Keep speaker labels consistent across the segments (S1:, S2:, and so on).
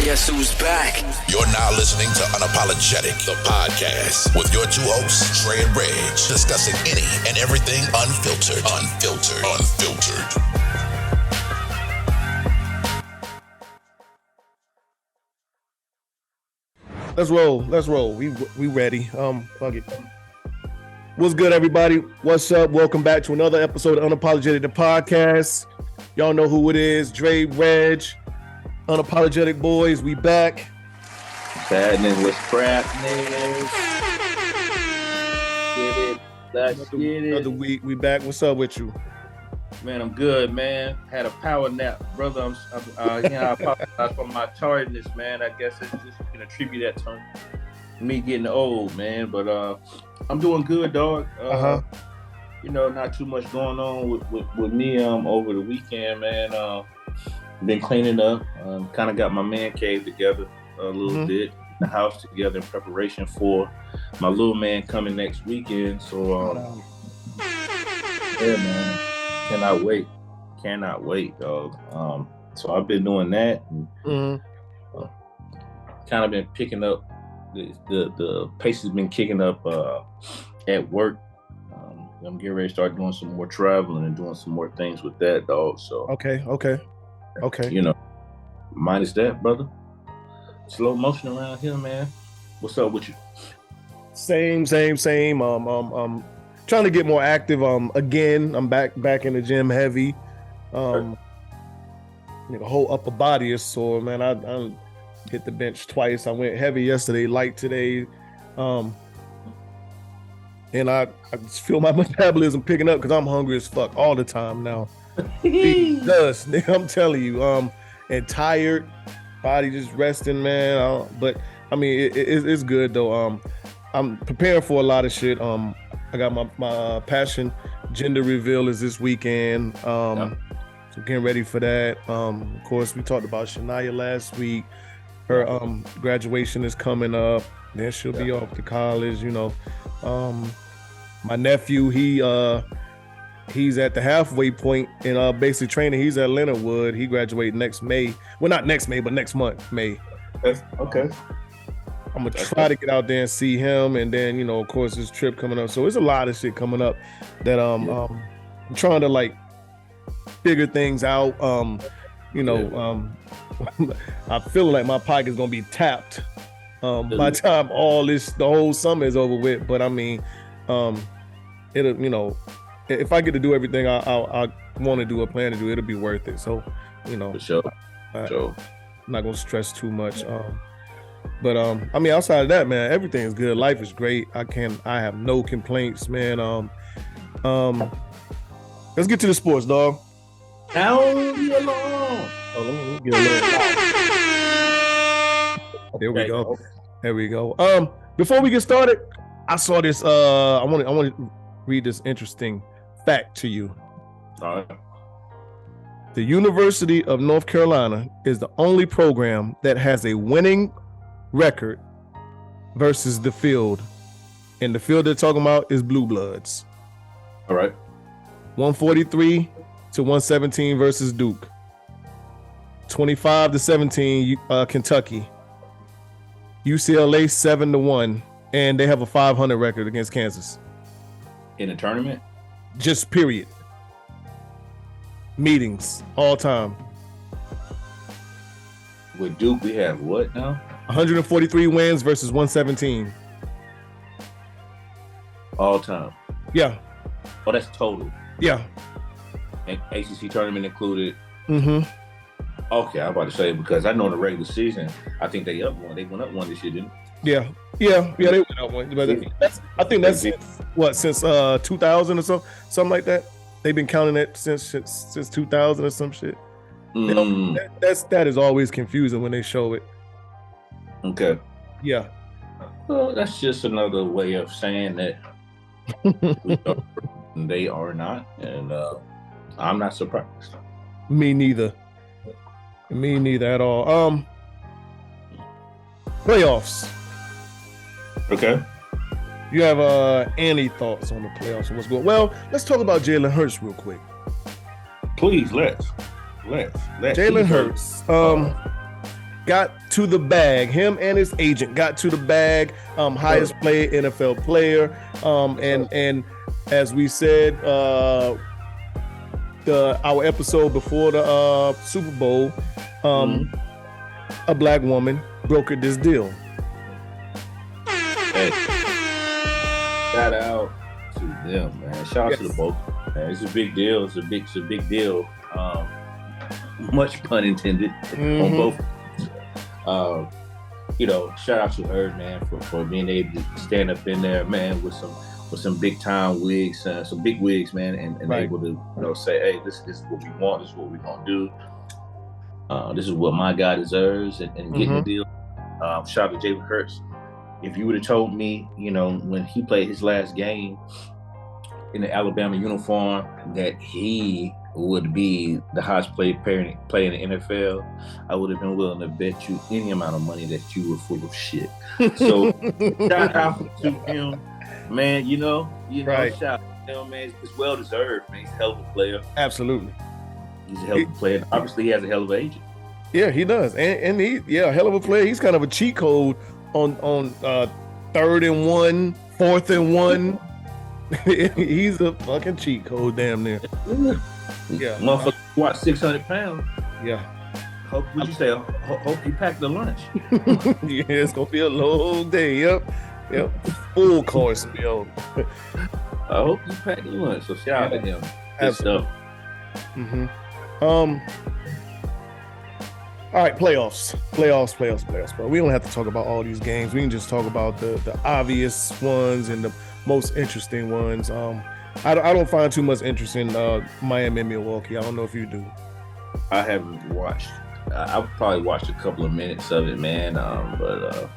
S1: Guess who's back?
S2: You're now listening to Unapologetic, the podcast, with your two hosts, Trey and Reg, discussing any and everything unfiltered.
S3: Let's roll. We ready. Fuck it. What's good, everybody? What's up? Welcome back to another episode of Unapologetic, the podcast. Y'all know who it is. Dre, Reg, Unapologetic Boys. We back.
S4: Sadness was crafting. Get it. Let's get it.
S3: Another week. We back. What's up with you?
S4: Man, I'm good, man. Had a power nap, brother. I apologize for my tardiness, man. I guess it's just gonna attribute that to me getting old, man. But I'm doing good, dog. You know, not too much going on with me over the weekend, man. Been cleaning up. Kind of got my man cave together a little bit, the house together in preparation for my little man coming next weekend. So, yeah, man. Cannot wait, dog. So I've been doing that and kind of been picking up the pace has been kicking up at work. I'm getting ready to start doing some more traveling and doing some more things with that, dog. So
S3: okay.
S4: You know, minus that, brother. Slow motion around here, man. What's up with you?
S3: Same. Trying to get more active. Again, I'm back in the gym heavy. The whole upper body is sore, man. I hit the bench twice. I went heavy yesterday, light today. And I just feel my metabolism picking up because I'm hungry as fuck all the time now. It does, nigga, I'm telling you. And tired, body just resting, man. But I mean, it's good though. I'm preparing for a lot of shit. I got my passion gender reveal is this weekend. So getting ready for that. Of course, we talked about Shania last week. Her graduation is coming up. Then she'll be off to college, you know. My nephew, he's at the halfway point in basic training. He's at Leonard Wood. He graduates next May. Well, not next May, but next month, May.
S4: Okay.
S3: I'm gonna try to get out there and see him, and then, you know, of course, this trip coming up. So there's a lot of shit coming up that I'm trying to like figure things out. I feel like my pocket's gonna be tapped by the time the whole summer is over with. But I mean, it'll, you know, if I get to do everything I want to do or plan to do, it'll be worth it. So, you know,
S4: for sure.
S3: I'm not gonna stress too much. But I mean, outside of that, man, everything is good. Life is great. I have no complaints, man. Let's get to the sports, dog.
S4: Now be alone.
S3: Oh, let me get a little. There we go. Before we get started, I saw this. I want to read this interesting fact to you.
S4: All right.
S3: The University of North Carolina is the only program that has a winning record versus the field. And the field they're talking about is Blue Bloods.
S4: All right.
S3: 143 to 117 versus Duke. 25-17 Kentucky. UCLA 7-1, and they have a 500 record against Kansas.
S4: In the tournament?
S3: Just period. Meetings all time.
S4: With Duke, we have what now?
S3: 143 wins versus 117.
S4: All time.
S3: Yeah.
S4: Oh, that's total.
S3: Yeah.
S4: And ACC tournament included.
S3: Mm-hmm.
S4: Okay, I'm about to say, because I know in the regular season, I think they up one. They went up one this year, didn't they?
S3: Yeah, they went up one. But I think that's since 2000 or so, something like that. They've been counting it since 2000 or some shit. That is always confusing when they show it.
S4: Okay.
S3: Yeah.
S4: Well, that's just another way of saying that they are not, and I'm not surprised.
S3: Me neither at all. Playoffs.
S4: Okay.
S3: You have any thoughts on the playoffs and what's going on? Well, let's talk about Jalen Hurts real quick.
S4: Please, let's.
S3: Jalen Hurts. got to the bag. Him and his agent got to the bag. Highest paid NFL player. And as we said, our episode before the Super Bowl, a black woman brokered this deal.
S4: Hey, shout out to them, man. Shout out to the both. Man, it's a big deal. It's a big deal. Much pun intended on both. Shout out to her, man, for being able to stand up in there, man, with some big time wigs, some big wigs, man, and able to say, hey, this is what we want. This is what we're gonna do. This is what my guy deserves, and getting the deal. Shout out to Jalen Hurts. If you would have told me, when he played his last game in the Alabama uniform, that he would be the highest paid player in the NFL, I would have been willing to bet you any amount of money that you were full of shit. So shout out to him, man. Shout out to him, man. It's well deserved, man. He's a hell of a player.
S3: Absolutely.
S4: He's a hell of a player. Obviously, he has a hell of an agent.
S3: Yeah, he does, and he a hell of a player. He's kind of a cheat code on 3rd and 1, 4th and 1. He's a fucking cheat code, damn near. Yeah,
S4: motherfucker, what, 600 pounds?
S3: Yeah.
S4: Hope you packed the lunch.
S3: Yeah, it's gonna be a long day. Yep. Full course meal.
S4: I hope you packed the lunch. So shout out to him. Good stuff.
S3: All right, playoffs, bro. We don't have to talk about all these games. We can just talk about the obvious ones and the most interesting ones. I don't find too much interest in Miami and Milwaukee. I don't know if you do.
S4: I haven't watched. I've probably watched a couple of minutes of it, man. But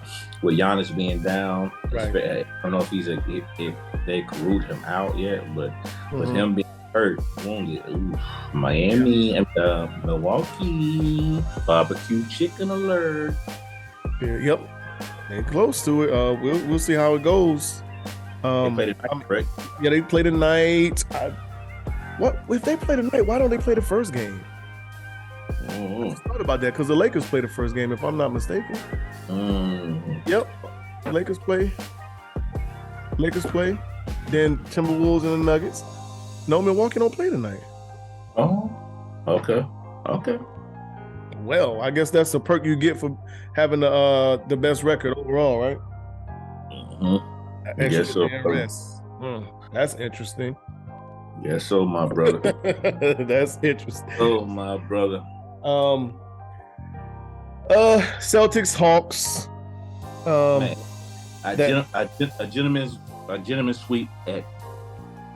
S4: with Giannis being down, I don't know if if they could root him out yet. But with him being hurt, wounded, Miami and Milwaukee, barbecue chicken alert.
S3: Yep, they're close to it. We'll see how it goes.
S4: They played tonight, correct?
S3: Yeah, they played tonight. What if they play tonight? Why don't they play the first game? I thought about that because the Lakers play the first game, if I'm not mistaken. Yep, Lakers play. Then Timberwolves and the Nuggets. No, Milwaukee don't play tonight.
S4: Oh, okay.
S3: Well, I guess that's the perk you get for having the best record overall, right?
S4: Yes, so.
S3: That's interesting.
S4: Yes, so my brother.
S3: That's interesting.
S4: Oh, my brother.
S3: Celtics, Hawks.
S4: Man, a gentleman's sweep at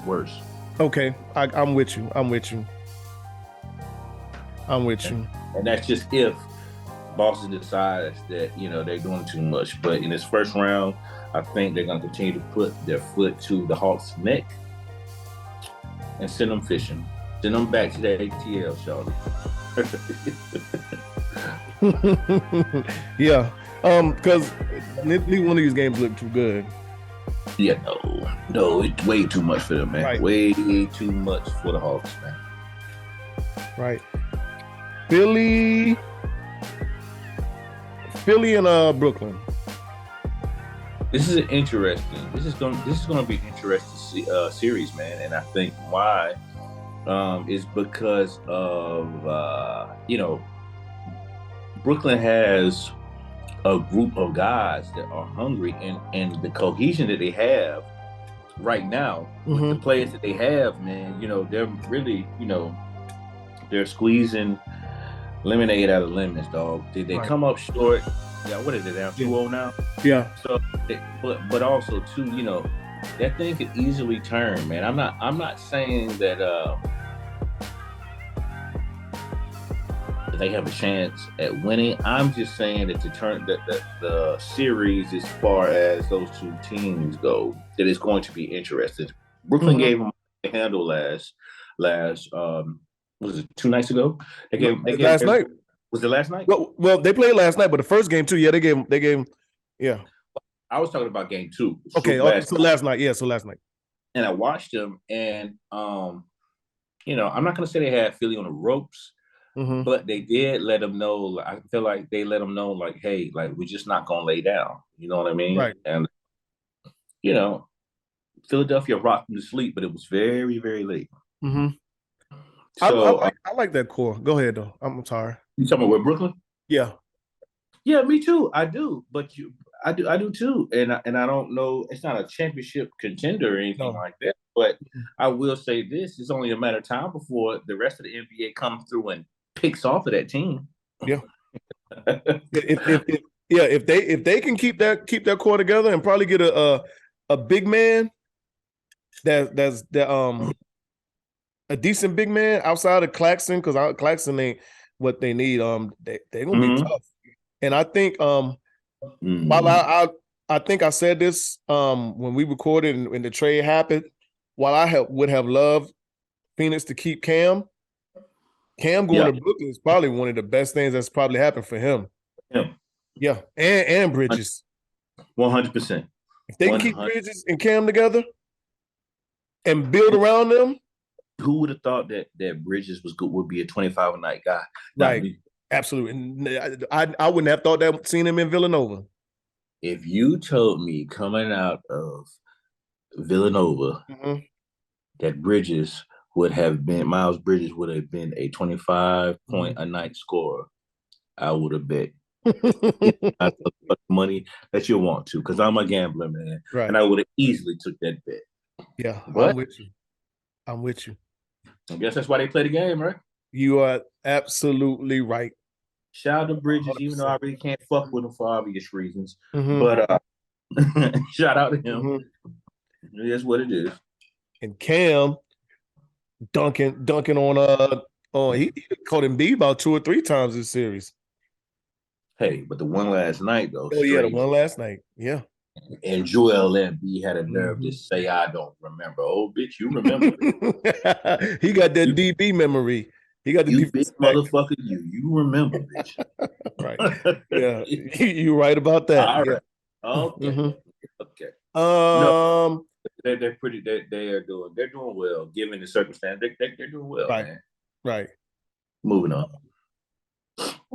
S4: worst.
S3: Okay, I'm with you.
S4: And that's just if Boston decides that they're doing too much. But in this first round, I think they're going to continue to put their foot to the Hawks' neck and send them fishing. Send them back to the ATL, Charlie.
S3: Yeah, because neither one of these games look too good.
S4: Yeah, no, it's way too much for them, man.
S3: Right.
S4: Way too much for the Hawks, man.
S3: Right. Philly and Brooklyn.
S4: This is going to be an interesting series, man. And I think why is because of Brooklyn has a group of guys that are hungry, and the cohesion that they have right now with the players that they have, man. They're really they're squeezing lemonade out of lemons, dog. Did they come up short? Yeah, what is it now? 2-0 now?
S3: Yeah.
S4: So, but also too, that thing could easily turn, man. I'm not saying that they have a chance at winning. I'm just saying that the series, as far as those two teams go, that it's going to be interesting. Brooklyn gave them a handle last. Was it 2 nights ago? They gave
S3: last night.
S4: Was it last night?
S3: Well, they played last night, but the first game too. Yeah, they gave them. Yeah.
S4: I was talking about game 2.
S3: Okay, so last night. Yeah, so last night.
S4: And I watched them, and I'm not going to say they had Philly on the ropes, But they did let him know. I feel like they let him know, like, hey, like we're just not gonna lay down. You know what I mean?
S3: Right.
S4: And you know, Philadelphia rocked him to sleep, but it was very, very late. So
S3: I like that core. Go ahead though. I'm sorry.
S4: you talking about with Brooklyn?
S3: Yeah.
S4: Yeah, me too. I do, but I do too. And I don't know. It's not a championship contender or anything like that. But I will say this: it's only a matter of time before the rest of the NBA comes through and picks off of that team.
S3: Yeah. If they can keep that core together and probably get a big man that's a decent big man outside of Claxton, because Claxton ain't what they need. They're gonna be tough. And I think while I think I said this when we recorded and when the trade happened, while I would have loved Phoenix to keep Cam going to Brooklyn is probably one of the best things that's probably happened for him. Yeah, and Bridges.
S4: 100%.
S3: If they can keep Bridges and Cam together and build around them.
S4: Who would have thought that Bridges would be a 25 a night guy?
S3: Right. Absolutely. I wouldn't have thought that seeing him in Villanova.
S4: If you told me coming out of Villanova that Miles Bridges would have been a 25-point a night scorer, I would have bet money that you want to, because I'm a gambler, man. Right. And I would have easily took that bet.
S3: Yeah, but I'm with you.
S4: I guess that's why they play the game, right?
S3: You are absolutely right.
S4: Shout out to Bridges, 100%. Even though I really can't fuck with him for obvious reasons. But shout out to him. That's what it is.
S3: And Cam dunking on he caught Embiid about 2 or 3 times this series.
S4: Hey, but the one last night though.
S3: Oh yeah, the one last night. Yeah.
S4: And Joel Embiid had a nerve to say, "I don't remember." Oh, bitch, you remember?
S3: He got that DB memory. He got the
S4: you big motherfucker. You remember, bitch?
S3: Right? Yeah, you right about that.
S4: All right. Okay. Okay. They're pretty. They're doing well given the circumstance. They're doing well,
S3: right.
S4: Man.
S3: Right.
S4: Moving on.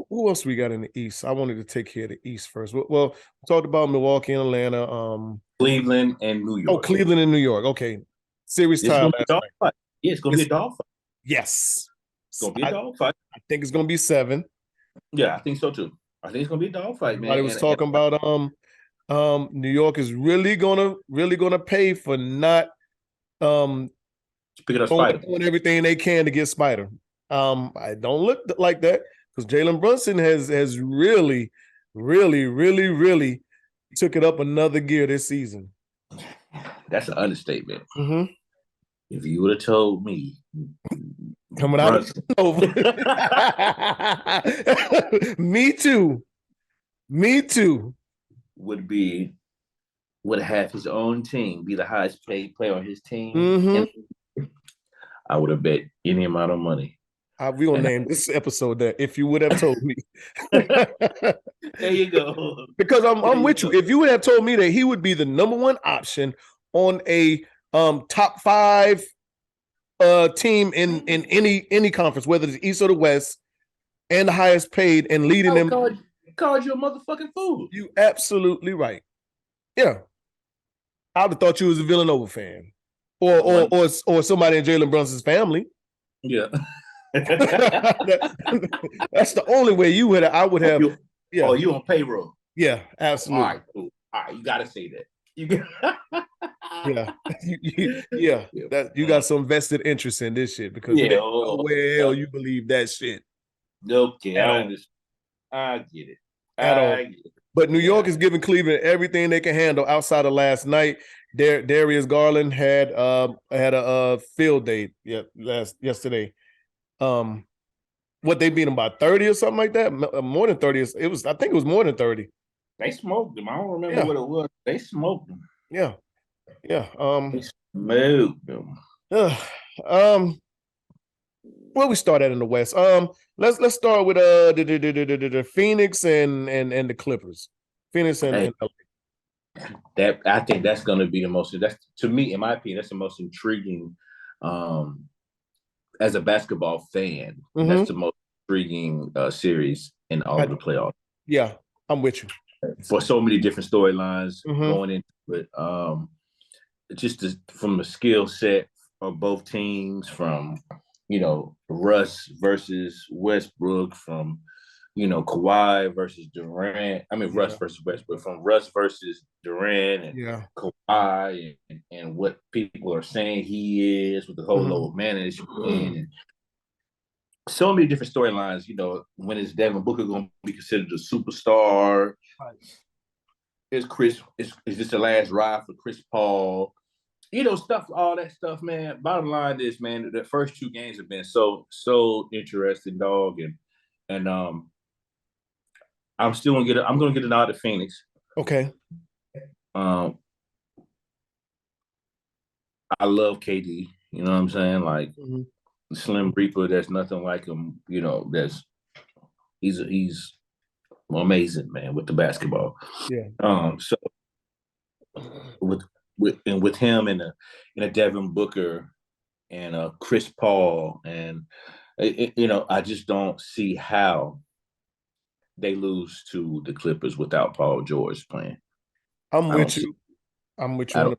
S3: Who else we got in the East? I wanted to take care of the East first. Well, we talked about Milwaukee and Atlanta.
S4: Cleveland and New York.
S3: Oh, Cleveland and New York. Okay. Series time last night.
S4: Yeah, it's going to be a dog fight.
S3: Yes.
S4: It's going to be a dog fight.
S3: I think it's going to be 7.
S4: Yeah, I think so too. I think it's going to be a dog fight, man.
S3: Everybody was talking about New York is really gonna pay for not
S4: picking up Spider,
S3: doing everything they can to get Spider. I don't look like that because Jalen Brunson has really took it up another gear this season.
S4: That's an understatement. If you would have told me
S3: coming out over, me too.
S4: Would have his own team, be the highest paid player on his team. I would have bet any amount of money.
S3: We gonna name this episode that if you would have told me.
S4: There you go.
S3: Because I'm with you. If you would have told me that he would be the number 1 option on a top 5 team in any conference, whether it's East or the West, and the highest paid and leading them.
S4: Called you a motherfucking fool.
S3: You absolutely right. Yeah. I would have thought you was a Villanova fan. Or somebody in Jalen Brunson's family.
S4: Yeah.
S3: That's the only way I would have.
S4: Yeah. Oh, you on payroll?
S3: Yeah, absolutely.
S4: All right, cool. All right, you got to say that.
S3: Yeah. That you got some vested interest in this shit because no way hell you believe that shit.
S4: Okay, I get it.
S3: At all. But New York is giving Cleveland everything they can handle outside of last night. Darius Garland had a field day yesterday. What they beat him by 30 or something like that? More than 30. I think it was more than 30.
S4: They smoked him. I don't remember what it was. They smoked him.
S3: Yeah.
S4: They smoked him.
S3: Where we start at in the West? Let's start with the Phoenix and the Clippers. Phoenix and
S4: that I think that's going to be the most. That's, to me, in my opinion, that's the most intriguing. As a basketball fan, that's the most intriguing series in all of the playoffs.
S3: Yeah, I'm with you.
S4: For so many different storylines going into it. From the skill set of both teams, from Russ versus Westbrook, from Kawhi versus Durant. I mean Russ versus Westbrook, from Russ versus Durant and Kawhi, and what people are saying he is with the whole load management and so many different storylines. When is Devin Booker going to be considered a superstar? Right. Is this the last ride for Chris Paul? Stuff, all that stuff, man. Bottom line is, man, the first 2 games have been so interesting, dog, and I'm gonna get a nod to Phoenix.
S3: Okay.
S4: I love KD. You know what I'm saying? Like Slim Reaper, there's nothing like him. He's amazing, man, with the basketball.
S3: Yeah.
S4: So with him and a Devin Booker and a Chris Paul, and I just don't see how they lose to the Clippers without Paul George playing.
S3: I'm with you. I'm with you.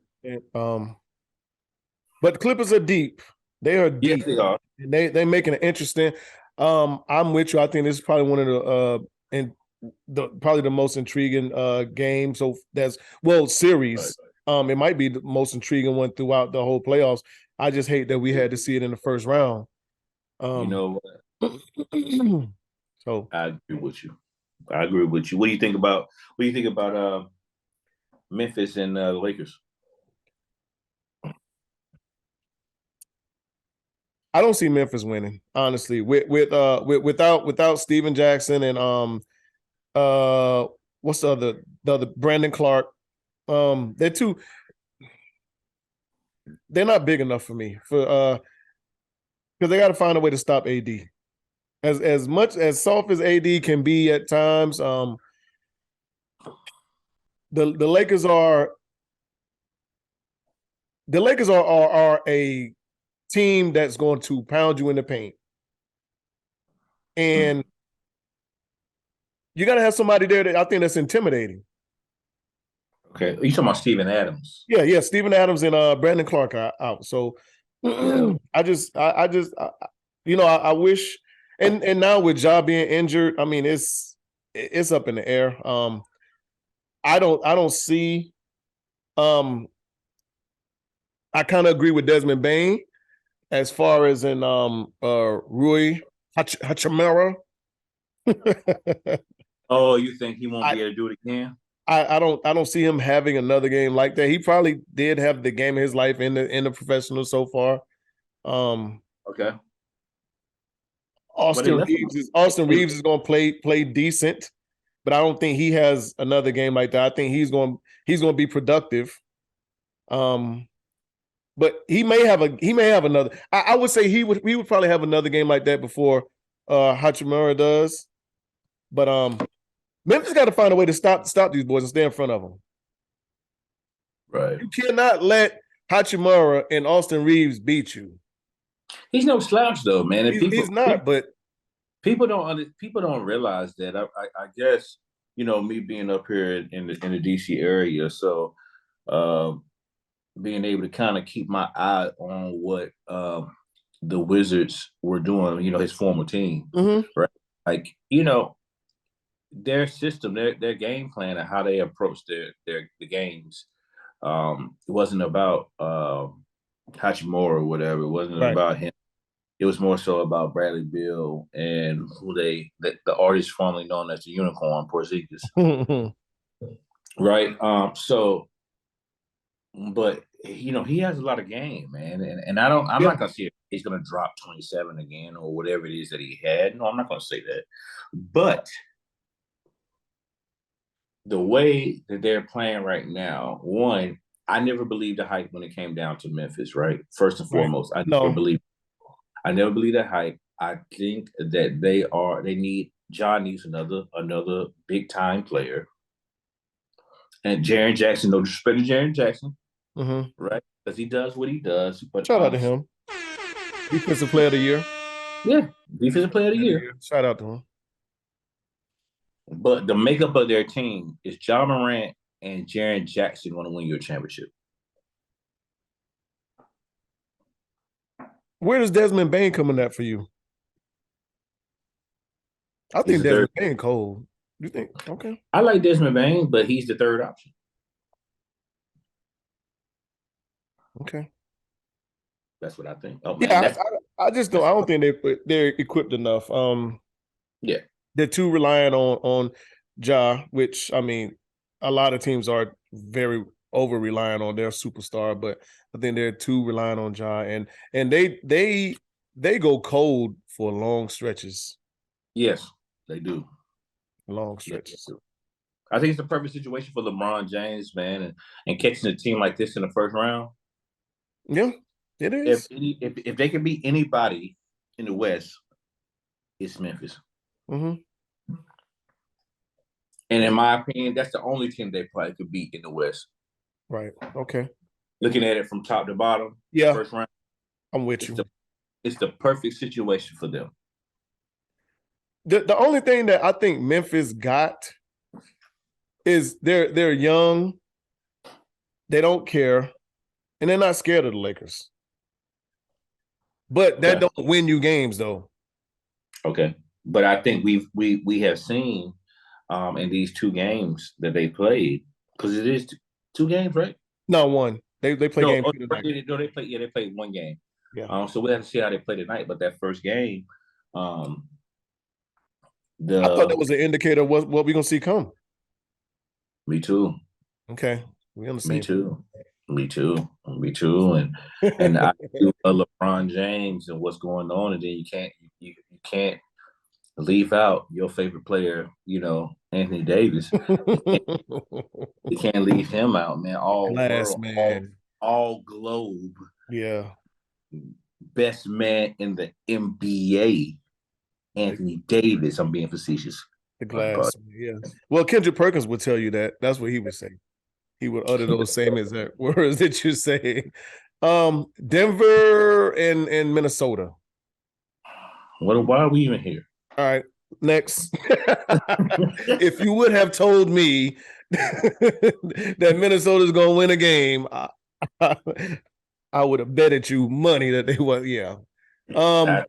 S3: But the Clippers are deep. They are deep.
S4: Yes, they are.
S3: And they making it interesting. I'm with you. I think this is probably one of probably the most intriguing game. So series. Right. It might be the most intriguing one throughout the whole playoffs. I just hate that we had to see it in the first round.
S4: So I agree with you. What do you think about Memphis and the Lakers?
S3: I don't see Memphis winning, honestly. Without Steven Jackson and what's the other Brandon Clark. They're not big enough for me because they got to find a way to stop AD. As much as soft as AD can be at times, the Lakers are a team that's going to pound you in the paint, and you got to have somebody there that I think that's intimidating.
S4: Okay, you talking about Steven Adams?
S3: Yeah, Steven Adams and Brandon Clark are out. So I wish. And now with Ja being injured, I mean it's up in the air. I don't see. I kind of agree with Desmond Bain as far as in Rui Hachimura.
S4: Oh, you think he won't be able to do it again?
S3: I don't see him having another game like that. He probably did have the game of his life in the professional so far.
S4: Okay.
S3: Austin Reeves is going to play decent, but I don't think he has another game like that. I think he's going to be productive. But he may have another. I would say he would probably have another game like that before Hachimura does. But Memphis got to find a way to stop these boys and stay in front of them.
S4: Right.
S3: You cannot let Hachimura and Austin Reeves beat you.
S4: He's no slouch, though, man.
S3: He's not, but
S4: people don't realize that. I guess me being up here in the DC area, so being able to kind of keep my eye on what the Wizards were doing. His former team, right? Like their system, their game plan, and how they approach the games. It wasn't about Hachimura or whatever. It wasn't about him. It was more so about Bradley Beal and who the artist formerly known as the Unicorn, Porzingis. Right. But he has a lot of game, man, and I'm not gonna say he's gonna drop 27 again or whatever it is that he had. No, I'm not gonna say that. But the way that they're playing right now, one, I never believed the hype when it came down to Memphis, right? First and foremost, I never believed that hype. I think that John needs another big time player. And Jaren Jackson, no disrespect to Jaren Jackson, right? Because he does what he does. But
S3: shout out to him. Defensive player of the year.
S4: Yeah, defensive player of the year.
S3: Shout out to him.
S4: But the makeup of their team is John Morant and Jaren Jackson going to win your championship.
S3: Where does Desmond Bain coming at for you? I think Desmond Bain cold. You think? Okay.
S4: I like Desmond Bain, but he's the third option.
S3: Okay.
S4: That's what I think. Oh, man,
S3: yeah, I just don't. I don't think they're equipped enough.
S4: Yeah,
S3: they're too reliant on Ja, which I mean, a lot of teams are very over reliant on their superstar, but I think they're too reliant on Ja, and they go cold for long stretches.
S4: Yes, they do.
S3: Long stretches.
S4: Yeah, I think it's the perfect situation for LeBron James, man, and catching a team like this in the first round.
S3: Yeah, it is.
S4: If they can beat anybody in the West, it's Memphis.
S3: Mm-hmm.
S4: And in my opinion, that's the only team they probably could beat in the West.
S3: Right. Okay.
S4: Looking at it from top to bottom,
S3: yeah,
S4: first round,
S3: I'm with you.
S4: It's the perfect situation for them.
S3: The only thing that I think Memphis got is they're young, they don't care, and they're not scared of the Lakers. But that don't win you games, though.
S4: Okay, but I think we have seen in these two games that they played, because it is two games, right?
S3: No, one. They play game two tonight.
S4: They played one game.
S3: Yeah.
S4: So we have to see how they play tonight. But that first game,
S3: I thought that was an indicator of what we're gonna see come.
S4: Me too.
S3: Okay, we understand.
S4: Me too. And I do LeBron James and what's going on, and then you can't leave out your favorite player, Anthony Davis. You can't leave him out, man. All
S3: Glass,
S4: world,
S3: man.
S4: all globe.
S3: Yeah.
S4: Best man in the NBA, Anthony Davis. I'm being facetious.
S3: The glass, yeah. Well, Kendrick Perkins would tell you that. That's what he would say. He would utter those same exact words that you're saying. Denver and Minnesota.
S4: Why are we even here?
S3: All right, next. If you would have told me that Minnesota's going to win a game, I would have betted you money that they would. Yeah.
S4: I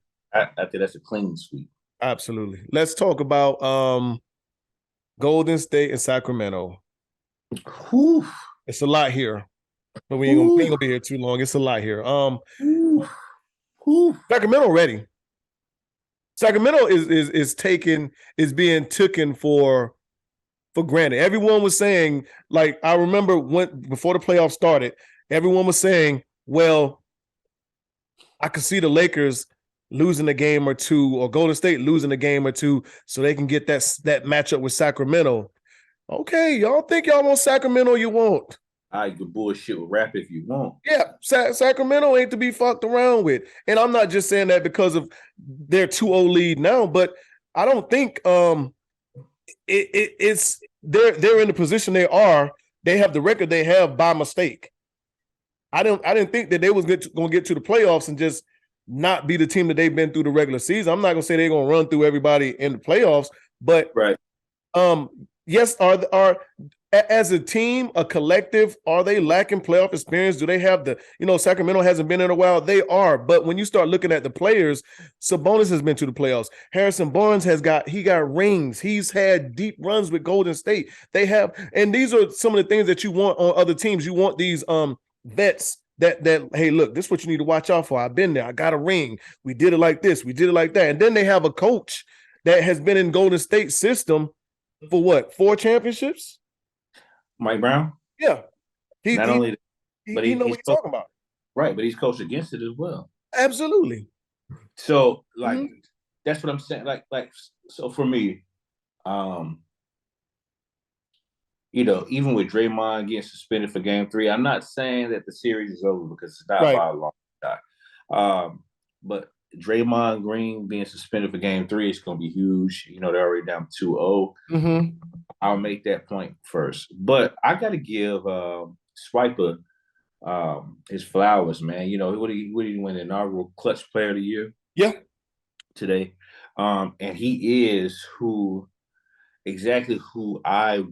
S4: think that's a clean sweep.
S3: Absolutely. Let's talk about Golden State and Sacramento.
S4: Whew.
S3: It's a lot here, but we ain't gonna be here too long. It's a lot here. Sacramento ready. Sacramento is being taken for granted. Everyone was saying, like, I remember before the playoffs started, everyone was saying, well, I could see the Lakers losing a game or two, or Golden State losing a game or two, so they can get that matchup with Sacramento. Okay, y'all think y'all want Sacramento? You won't.
S4: I could bullshit with rap if you want.
S3: Yeah, Sacramento ain't to be fucked around with. And I'm not just saying that because of their 2-0 lead now, but I don't think it's they're in the position they are. They have the record they have by mistake. I didn't think that they was going to get to the playoffs and just not be the team that they've been through the regular season. I'm not going to say they're going to run through everybody in the playoffs, but
S4: right.
S3: Yes, are as a team, a collective, are they lacking playoff experience? Do they have Sacramento hasn't been in a while? They are, but when you start looking at the players, Sabonis has been to the playoffs. Harrison Barnes got rings. He's had deep runs with Golden State. They have, and these are some of the things that you want on other teams. You want these vets that hey, look, this is what you need to watch out for. I've been there. I got a ring. We did it like this. We did it like that. And then they have a coach that has been in Golden State system for what, 4 championships?
S4: Mike Brown?
S3: Yeah.
S4: He knows what
S3: he's talking about.
S4: Right, but he's coached against it as well.
S3: Absolutely.
S4: So, that's what I'm saying. So for me, even with Draymond getting suspended for game 3, I'm not saying that the series is over because it's not by a long shot. But Draymond Green being suspended for game 3 is going to be huge. They're already down 2-0.
S3: Mm-hmm.
S4: I'll make that point first. But I got to give Swiper his flowers, man. What did he win? The inaugural Clutch Player of the Year?
S3: Yeah.
S4: today. And he is exactly who I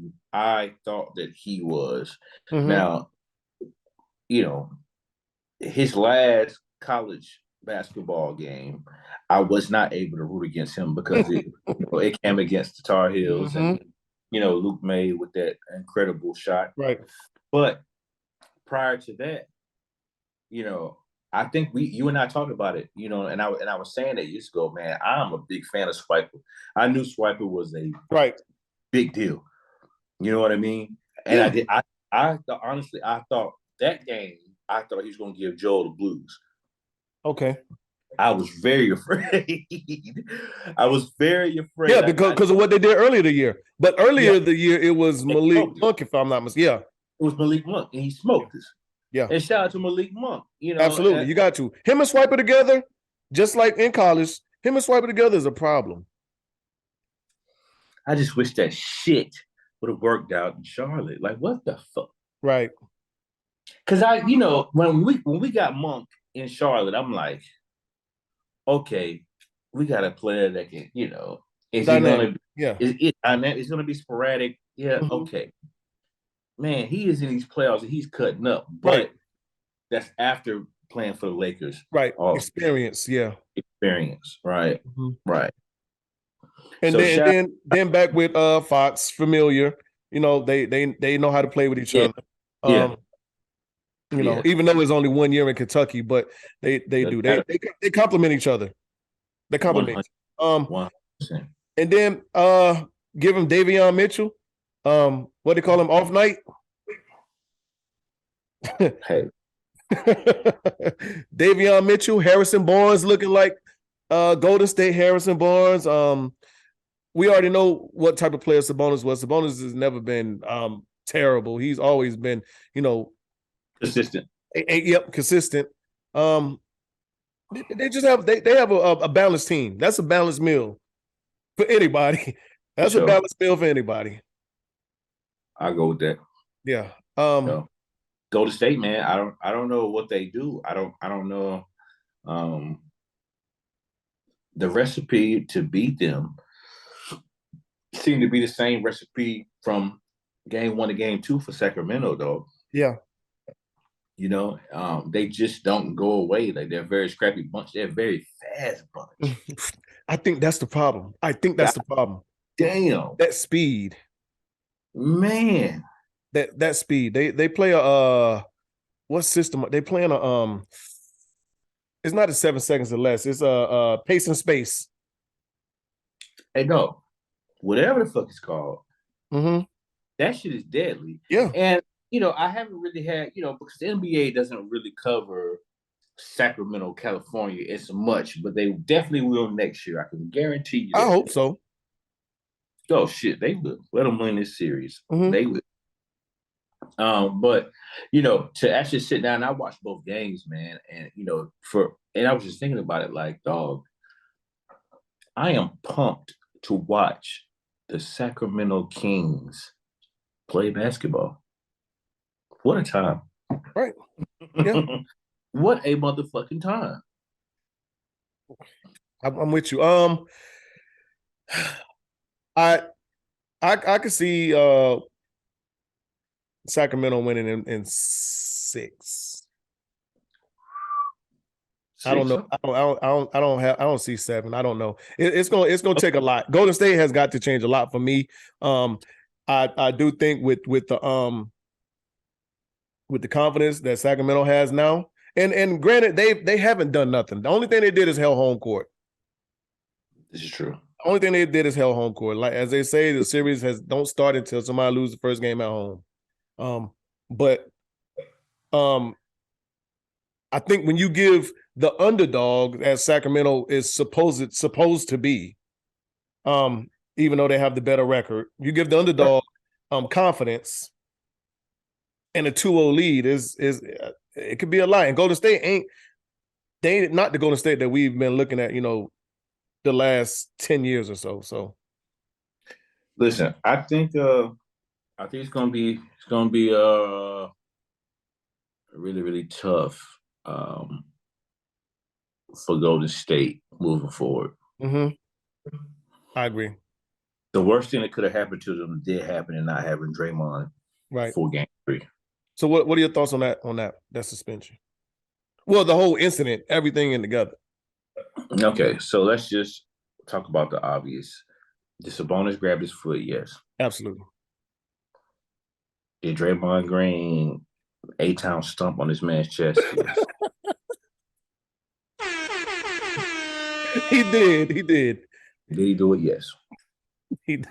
S4: thought that he was.
S3: Mm-hmm.
S4: Now, his last college basketball game, I was not able to root against him because it came against the Tar Heels,
S3: Mm-hmm.
S4: and Luke made with that incredible shot.
S3: Right.
S4: But prior to that, I think you and I talked about it, and I was saying that years ago, man. I'm a big fan of Swiper. I knew Swiper was a
S3: Right.
S4: big deal. You know what I mean? And
S3: Yeah.
S4: I honestly, I thought that game, I thought he was going to give Joel the blues.
S3: Okay.
S4: I was very afraid. I was very afraid.
S3: Yeah, because of what they did earlier the year. But earlier the year, it was Malik Monk, if I'm not mistaken. Yeah.
S4: It was Malik Monk, and he smoked us.
S3: Yeah.
S4: And shout out to Malik Monk.
S3: Absolutely. You got to. Him and Swiper together, just like in college, him and Swiper together is a problem.
S4: I just wish that shit would have worked out in Charlotte. Like, what the fuck?
S3: Right.
S4: Because when we got Monk in Charlotte, I'm like, okay, we got a player that can, is he gonna?
S3: Yeah.
S4: It's gonna be sporadic. Yeah. Mm-hmm. Okay. Man, he is in these playoffs and he's cutting up, but that's after playing for the Lakers.
S3: Right. Experience. Yeah.
S4: Experience. Right.
S3: Mm-hmm.
S4: Right.
S3: And so then back with Fox, familiar. They know how to play with each other. Even though it's only 1 year in Kentucky, but they do. They complement each other. They complement.
S4: 100%.
S3: And then give him Davion Mitchell. What they call him, off night.
S4: Hey.
S3: Davion Mitchell, Harrison Barnes looking like Golden State Harrison Barnes. We already know what type of player Sabonis was. Sabonis has never been terrible. He's always been,
S4: consistent.
S3: Consistent. They just have a balanced team. That's a balanced meal for anybody. That's a balanced meal for anybody.
S4: I go with that.
S3: Yeah.
S4: Golden State, man. I don't know what they do. I don't know the recipe to beat them. Seemed to be the same recipe from game 1 to game 2 for Sacramento, though.
S3: Yeah.
S4: They just don't go away. Like, they're a very scrappy bunch. They're a very fast bunch.
S3: I think that's the problem.
S4: Damn.
S3: That speed.
S4: Man.
S3: That speed. They play a what system? They play a it's not a 7 seconds or less. It's a pace and space.
S4: Hey, no. Whatever the fuck it's called.
S3: Mm-hmm.
S4: That shit is deadly.
S3: Yeah.
S4: And I haven't really had, because the NBA doesn't really cover Sacramento, California as much, but they definitely will next year. I can guarantee you.
S3: I hope so.
S4: Oh shit, they will. Let them win this series.
S3: Mm-hmm.
S4: They will. But to actually sit down, I watched both games, man, and I was just thinking about it, like, dog, I am pumped to watch the Sacramento Kings play basketball. What a time.
S3: Right. Yeah.
S4: What a motherfucking time.
S3: I'm with you. I could see Sacramento winning in 6. I don't know. I don't see 7. I don't know. It's gonna take a lot. Golden State has got to change a lot for me. I do think with the confidence that Sacramento has now, and granted they haven't done nothing. The only thing they did is held home court.
S4: This is true.
S3: The only thing they did is held home court. Like, as they say, the series don't start until somebody loses the first game at home. But I think when you give the underdog, as Sacramento is supposed to be, even though they have the better record, you give the underdog confidence, and a 2-0 lead is it could be a lot. And Golden State ain't not the Golden State that we've been looking at, the last 10 years or so. So
S4: listen, I think it's gonna be really, really tough for Golden State moving forward.
S3: Mm-hmm. I agree.
S4: The worst thing that could have happened to them did happen in not having Draymond for game 3.
S3: So what are your thoughts on that suspension? Well, the whole incident, everything in together.
S4: Okay, so let's just talk about the obvious. Did Sabonis grab his foot? Yes.
S3: Absolutely.
S4: Did Draymond Green A-Town stump on this man's chest? Yes.
S3: He did.
S4: Did he do it? Yes.
S3: He did.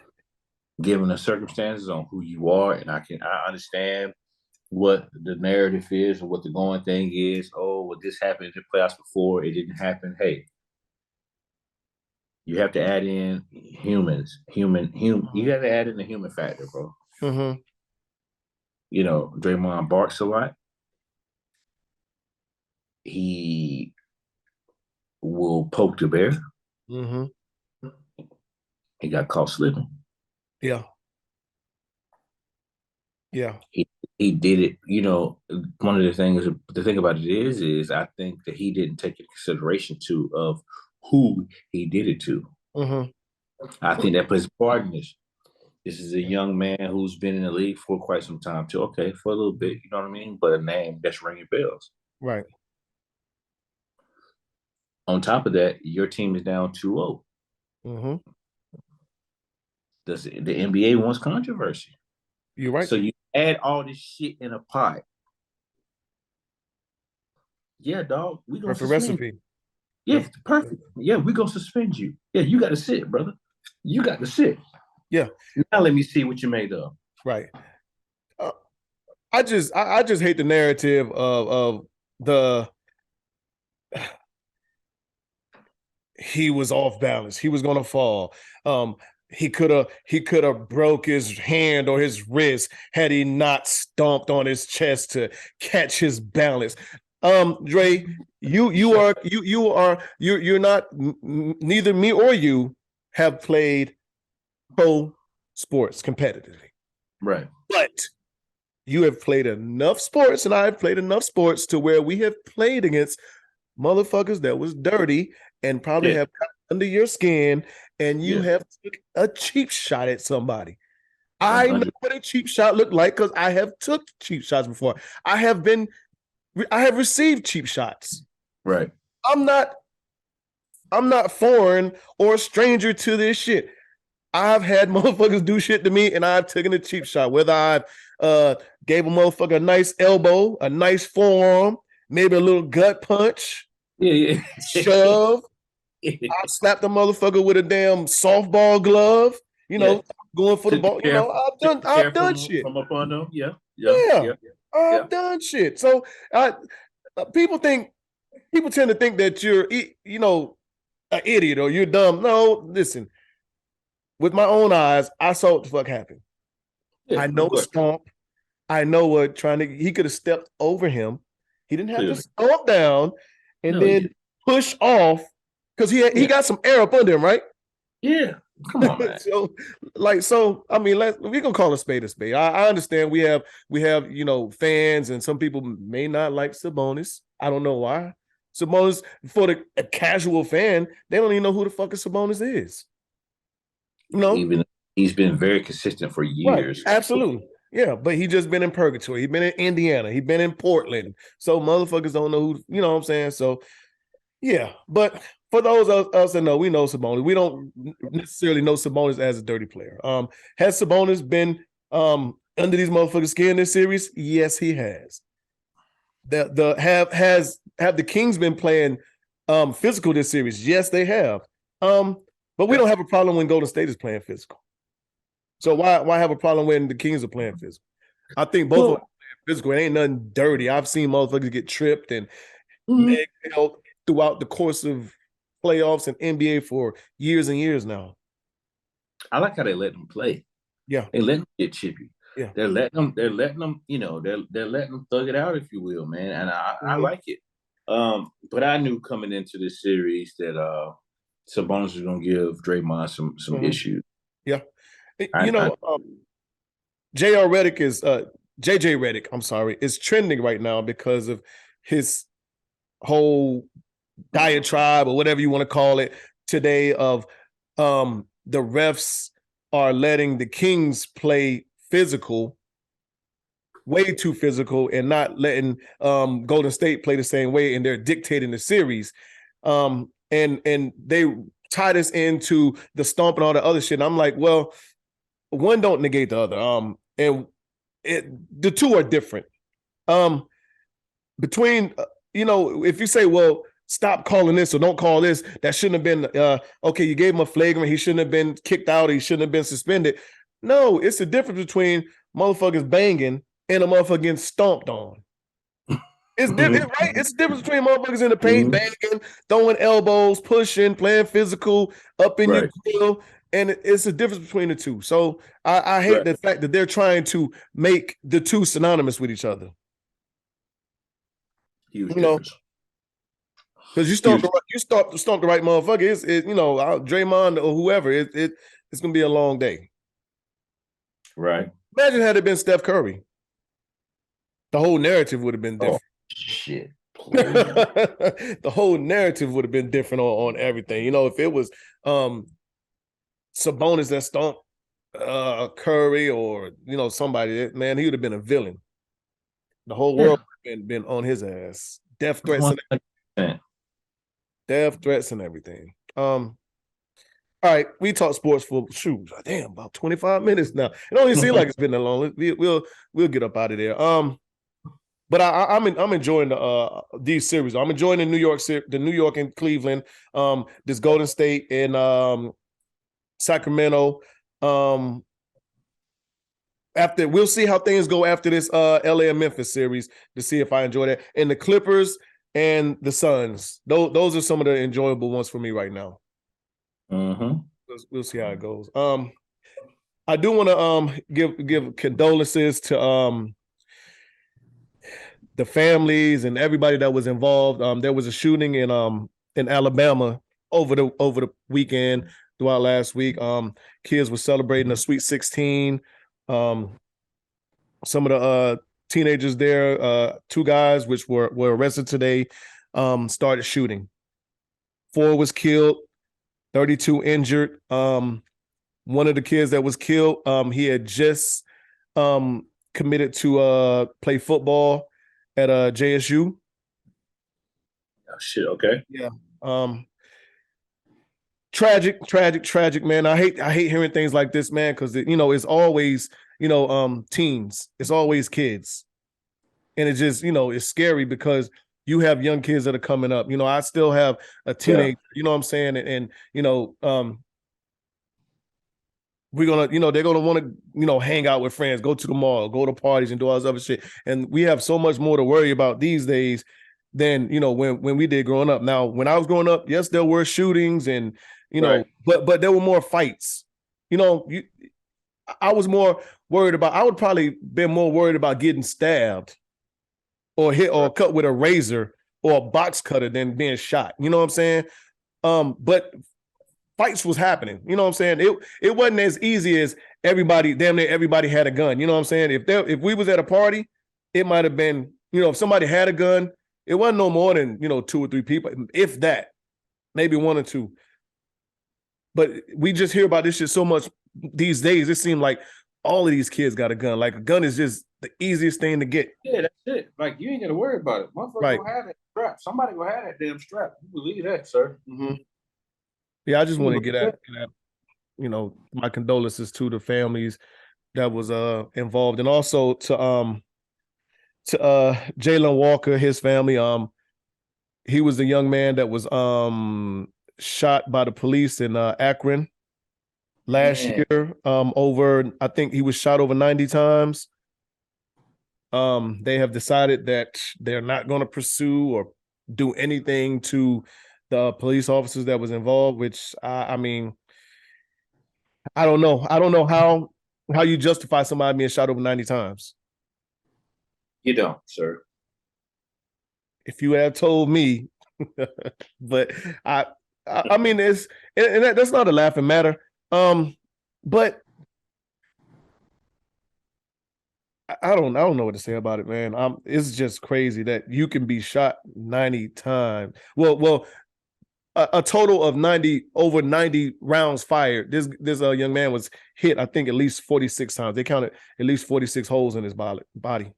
S4: Given the circumstances on who you are, and I understand what the narrative is and what the going thing is. Oh, well, this happened in the playoffs before. It didn't happen. Hey, you have to add in humans. You got to add in the human factor, bro.
S3: Mm-hmm.
S4: You know, Draymond barks a lot. He will poke the bear.
S3: Mm-hmm.
S4: He got caught slipping.
S3: Yeah.
S4: He did it. You know, one of the things, the thing about it is I think that he didn't take into consideration of who he did it to.
S3: Mm-hmm.
S4: I think that plays a part in this. This is a young man who's been in the league for quite some time too. Okay, for a little bit, you know what I mean? But a name that's ringing bells.
S3: Right.
S4: On top of that, your team is down 2-0.
S3: Mm-hmm.
S4: The NBA wants controversy.
S3: You're right.
S4: So you add all this shit in a pot. Yeah, dog. We gonna
S3: Perfect
S4: suspend
S3: recipe.
S4: You. Yeah, perfect. Yeah, we gonna suspend you. Yeah, you got to sit, brother. You got to sit.
S3: Yeah.
S4: Now let me see what you made of.
S3: Right. I just hate the narrative of the he was off balance. He was gonna fall. He could have broke his hand or his wrist had he not stomped on his chest to catch his balance. Dre, you're not, neither me or you have played pro sports competitively.
S4: Right.
S3: But you have played enough sports, and I've played enough sports to where we have played against motherfuckers that was dirty and probably have got under your skin, and you have took a cheap shot at somebody. 100. I know what a cheap shot looked like because I have took cheap shots before. I have received cheap shots.
S4: Right.
S3: I'm not foreign or a stranger to this shit. I've had motherfuckers do shit to me, and I've taken a cheap shot. Whether I've gave a motherfucker a nice elbow, a nice forearm, maybe a little gut punch, shove. I slapped a mother with a damn softball glove. You know, going for the ball. You know, I've done shit
S4: from up on them.
S3: I've done shit. So people tend to think that you're, you know, an idiot or you're dumb. No, listen. With my own eyes, I saw what the fuck happened. I know a stomp. I know what he could have stepped over him. He didn't have to stomp down and then push off because he got some air up under him, right?
S4: Yeah. Come on, man.
S3: I mean, we gonna call a spade a spade. I understand we have, you know, fans, and some people may not like Sabonis. I don't know why. Sabonis, for a casual fan, they don't even know who the fuck Sabonis is. No,
S4: even he's been very consistent for years.
S3: Right. Absolutely, yeah. But he just been in purgatory. He's been in Indiana. He's been in Portland. So motherfuckers don't know who. You know what I'm saying? So yeah. But for those of us that know, we know Sabonis. We don't necessarily know Sabonis as a dirty player. Has Sabonis been under these motherfuckers' skin this series? Yes, he has. Have the Kings been playing physical this series? Yes, they have. But we don't have a problem when Golden State is playing physical. So why have a problem when the Kings are playing physical? I think both of them are playing physical. It ain't nothing dirty. I've seen motherfuckers get tripped and leg held throughout the course of playoffs and NBA for years and years now.
S4: I like how they let them play.
S3: Yeah.
S4: They let them get chippy.
S3: Yeah.
S4: They're letting them, you know, they're letting them thug it out, if you will, man. And I like it. But I knew coming into this series that Sabonis was going to give Draymond some issues.
S3: Yeah. JR Redick is JJ Redick, I'm sorry, is trending right now because of his whole diatribe or whatever you want to call it today of the refs are letting the Kings play physical, way too physical, and not letting Golden State play the same way, and they're dictating the series. And they tie this into the stomp and all the other shit. And I'm like, well, one don't negate the other. And the two are different. Between if you say, well, stop calling this or don't call this, that shouldn't have been okay, you gave him a flagrant, he shouldn't have been kicked out, he shouldn't have been suspended. No, it's the difference between motherfuckers banging and a motherfucker getting stomped on. It's different, right? It's the difference between motherfuckers in the paint, banging, throwing elbows, pushing, playing physical, up in your grill. And it's a difference between the two. So I hate the fact that they're trying to make the two synonymous with each other.
S4: Huge difference.
S3: Because you stomp the right motherfucker. It's Draymond or whoever. It's gonna be a long day.
S4: Right.
S3: Imagine had it been Steph Curry. The whole narrative would have been different.
S4: Shit.
S3: The whole narrative would have been different on everything. If it was Sabonis that stomped Curry or somebody, man, he would have been a villain. The whole world would have been on his ass. Death threats and everything. All right, we talk sports for about 25 minutes now. It don't even seem like it's been that long. We'll get up out of there. But I'm enjoying these series. I'm enjoying the New York and Cleveland, this Golden State and Sacramento. After we'll see how things go after this LA and Memphis series to see if I enjoy that. And the Clippers and the Suns. Those are some of the enjoyable ones for me right now. We'll see how it goes. I do want to give condolences to the families and everybody that was involved. There was a shooting in Alabama over the weekend, throughout last week. Kids were celebrating a Sweet 16. Some of the teenagers there, 2 guys which were arrested today, started shooting. 4 was killed, 32 injured. One of the kids that was killed, he had just committed to play football at JSU.
S4: Oh, shit, okay.
S3: Yeah. Tragic, man. I hate hearing things like this, man, because it's always teens. It's always kids. And it just, it's scary because you have young kids that are coming up. I still have a teenager, you know what I'm saying? And we're gonna, they're gonna want to, hang out with friends, go to the mall, go to parties and do all this other shit. And we have so much more to worry about these days than, when we did growing up. Now, when I was growing up, yes, there were shootings and, but there were more fights. I was more worried about, I would probably been more worried about getting stabbed or hit or cut with a razor or a box cutter than being shot. You know what I'm saying? But fights was happening. You know what I'm saying? It wasn't as easy as damn near everybody had a gun. You know what I'm saying? If we was at a party, it might have been, if somebody had a gun, it wasn't no more than, 2 or 3 people, if that, maybe 1 or 2. But we just hear about this shit so much these days. It seems like all of these kids got a gun. Like, a gun is just the easiest thing to get.
S4: Yeah, that's it. Like, you ain't got to worry about it. Motherfucker gonna have that strap. Somebody gonna have that damn strap. You believe that, sir.
S3: Yeah, I just want to get at my condolences to the families that was involved, and also to Jalen Walker, his family. He was the young man that was shot by the police in Akron last year. I think he was shot over 90 times. They have decided that they're not going to pursue or do anything to the police officers that was involved, which I mean, I don't know. I don't know how you justify somebody being shot over 90 times.
S4: You don't, sir.
S3: If you had told me, but I mean, that's not a laughing matter. But I don't know what to say about it, man. It's just crazy that you can be shot 90 times. Well, a total of over 90 rounds fired. This young man was hit, I think, at least 46 times. They counted at least 46 holes in his body.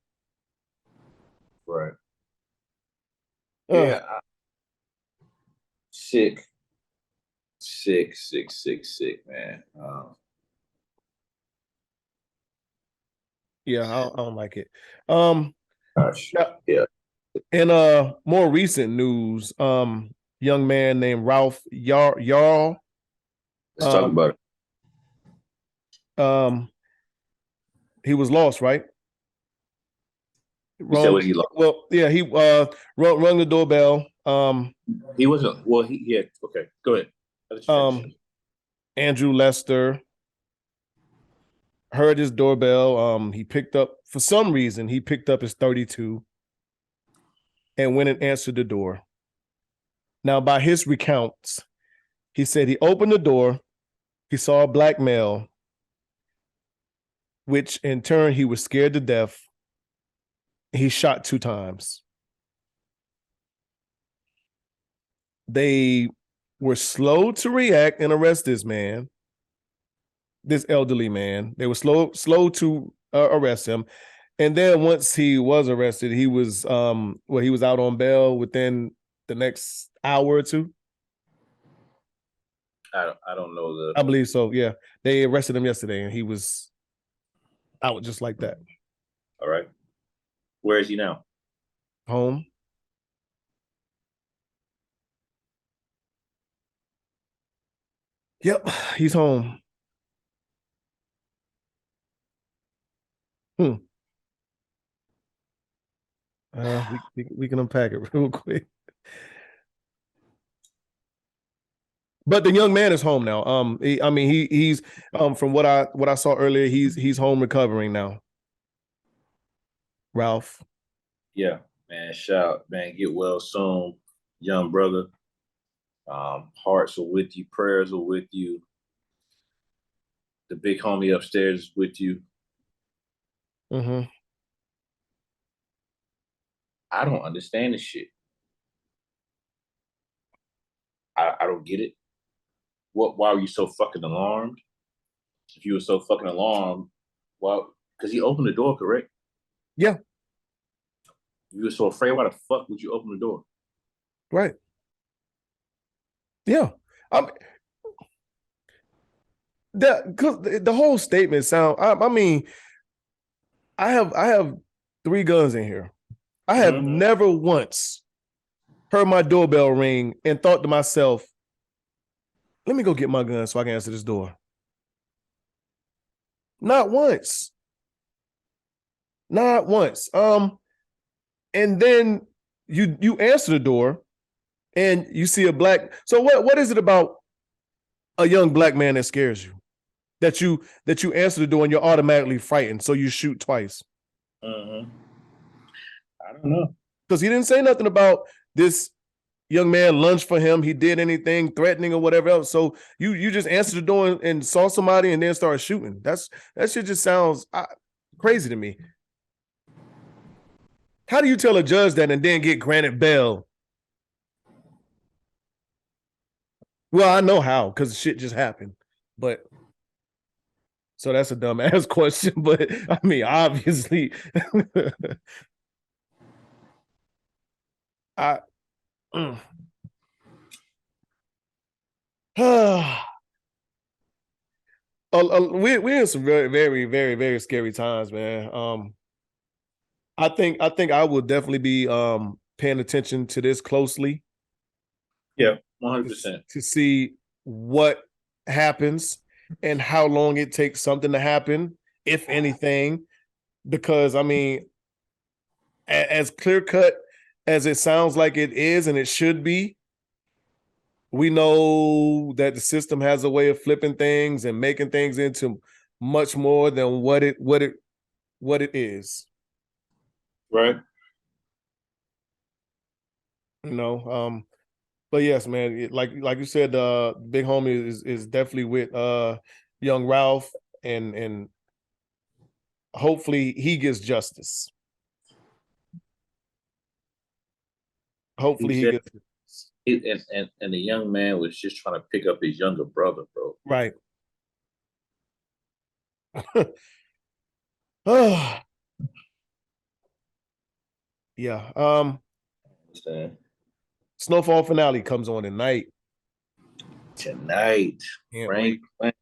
S4: Right. Yeah. Sick, man.
S3: Yeah, I don't like it.
S4: Gosh. Yeah.
S3: In more recent news, young man named Ralph Yarl.
S4: Let's talk about
S3: it. He was lost, right?
S4: You said what he lost?
S3: Well, yeah, he rung the doorbell.
S4: He wasn't. Well, he had. Okay, go ahead.
S3: Andrew Lester heard his doorbell. He picked up, for some reason, he picked up his 32 and went and answered the door. Now, by his recounts, he said he opened the door, he saw a black male, which in turn he was scared to death. He shot 2 times. They were slow to react and arrest this man, this elderly man. They were slow to arrest him. And then once he was arrested, he was he was out on bail within the next hour or two.
S4: I don't know
S3: I believe so. Yeah, they arrested him yesterday, and he was out just like that.
S4: All right. Where is he now?
S3: Home. Yep, he's home. We can unpack it real quick. But the young man is home now. He's from what I saw earlier, he's home recovering now. Ralph.
S4: Yeah, man. Shout, man. Get well soon, young brother. Hearts are with you. Prayers are with you. The big homie upstairs is with you.
S3: Mm-hmm.
S4: I don't understand this shit. I don't get it. Why were you so fucking alarmed? If you were so fucking alarmed, well, because he opened the door, correct?
S3: Yeah.
S4: You were so afraid. Why the fuck would you open the door?
S3: Right. Yeah. The whole statement sound. I have 3 guns in here. I have never once heard my doorbell ring and thought to myself, let me go get my gun so I can answer this door. Not once. Not once. And then you answer the door and you see a black. So what is it about a young black man that scares you? That you answer the door and you're automatically frightened, so you shoot twice.
S4: I don't know.
S3: Because he didn't say nothing about this young man lunged for him, he did anything threatening or whatever else. So you just answered the door and saw somebody and then started shooting. That shit just sounds crazy to me. How do you tell a judge that and then get granted bail? Well, I know how, because shit just happened. But so that's a dumb ass question. But I mean, obviously, we're in some very, very, very, very scary times, man. I think I will definitely be paying attention to this closely.
S4: Yeah, 100%.
S3: To see what happens and how long it takes something to happen, if anything. Because I mean, as clear cut as it sounds like it is, and it should be, we know that the system has a way of flipping things and making things into much more than what it is.
S4: Right.
S3: You know, but yes, man, like you said, big homie is definitely with young Ralph, and hopefully he gets justice. Hopefully he gets justice.
S4: And the young man was just trying to pick up his younger brother, bro.
S3: Right. Oh, yeah.
S4: Understand?
S3: Snowfall finale comes on tonight.
S4: Tonight,
S3: Can't
S4: Frank.
S3: wait.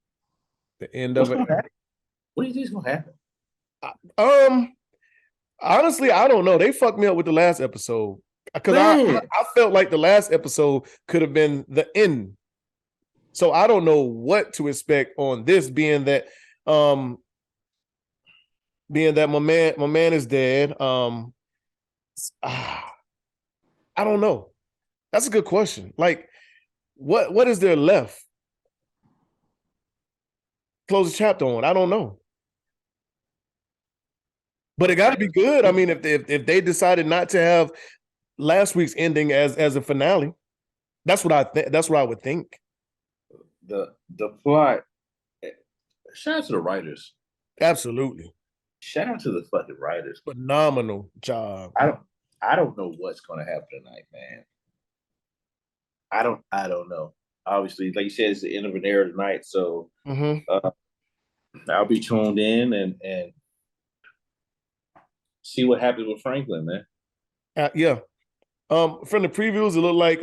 S3: The end
S4: What's
S3: of it.
S4: gonna happen? What do you think is gonna happen?
S3: Honestly, I don't know. They fucked me up with the last episode because I felt like the last episode could have been the end. So I don't know what to expect on this, being that my man is dead. I don't know. That's a good question. Like, what is there left? Close the chapter on. I don't know. But it got to be good. I mean, if they decided not to have last week's ending as a finale, that's what I would think.
S4: The plot. Shout out to the writers.
S3: Absolutely.
S4: Shout out to the fucking writers.
S3: Phenomenal job.
S4: I don't know what's gonna happen tonight, man. I don't know. Obviously, like you said, it's the end of an era tonight, so I'll be tuned in and see what happens with Franklin, man.
S3: Yeah. From the previews, it looked like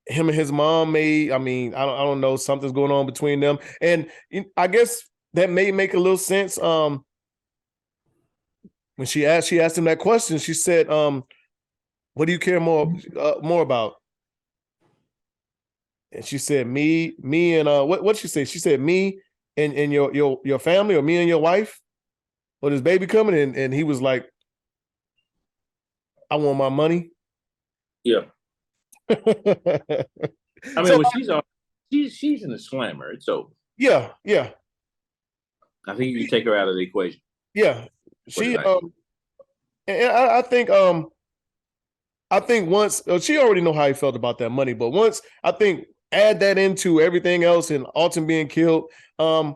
S3: him and his mom may. I mean, I don't know, something's going on between them, and I guess that may make a little sense. When she asked him that question, she said, "What do you care more about?" And she said, "Me, and what she say? She said, "Me and your family, or me and your wife, or this baby coming?" And he was like, "I want my money."
S4: Yeah. I mean, when she's in the slammer, it's over.
S3: Yeah.
S4: I think you can take her out of the equation.
S3: Yeah, she and I think once she already know how he felt about that money, but once I think add that into everything else and Alton being killed, I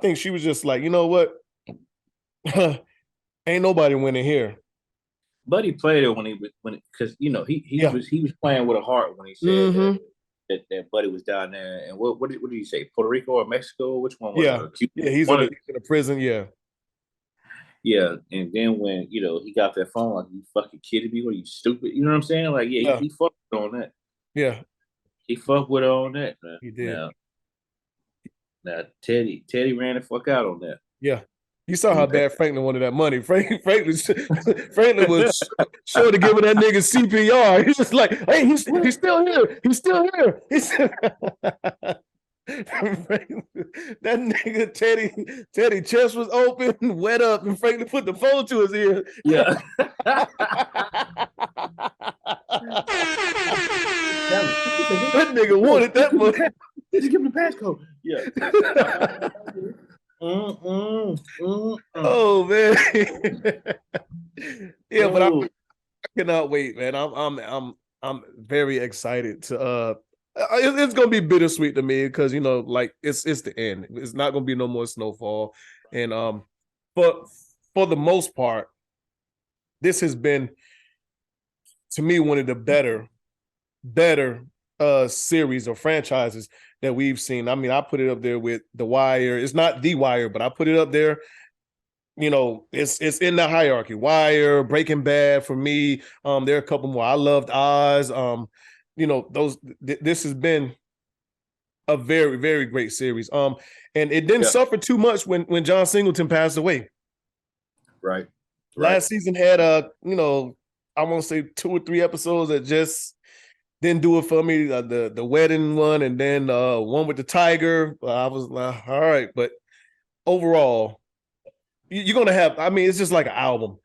S3: think she was just like, you know what, ain't nobody winning here.
S4: Buddy played it when because he was playing with a heart when he said that Buddy was down there. And what did he say? Puerto Rico or Mexico? Which one was it?
S3: Yeah, he's in a prison.
S4: Yeah, and then when he got that phone, like, you fucking kidding me? What, are you stupid? You know what I'm saying? Like, he fucked on that.
S3: Yeah,
S4: he fucked with her on that, man.
S3: He did.
S4: Now Teddy ran the fuck out on that.
S3: Yeah. You saw how bad Franklin wanted that money. Franklin was sure to give that nigga CPR. He was like, "Hey, he's still here. He's still here." That nigga Teddy chest was open, wet up, and Franklin put the phone to his ear.
S4: Yeah.
S3: That nigga wanted that money.
S4: Just give him the passcode. Yeah.
S3: Oh man. Yeah, but I cannot wait, man. I'm very excited to it's gonna be bittersweet to me because like it's the end. It's not gonna be no more Snowfall. And but for the most part, this has been, to me, one of the better series or franchises that we've seen. I mean, I put it up there with The Wire. It's not The Wire, but I put it up there. It's in the hierarchy. Wire, Breaking Bad for me. There are a couple more. I loved Oz. This has been a very, very great series. And it didn't suffer too much when John Singleton passed away.
S4: Right.
S3: Last season had I want to say 2 or 3 episodes that just didn't do it for me. The wedding one, and then one with the tiger. I was like, all right, but overall, you're gonna have. I mean, it's just like an album.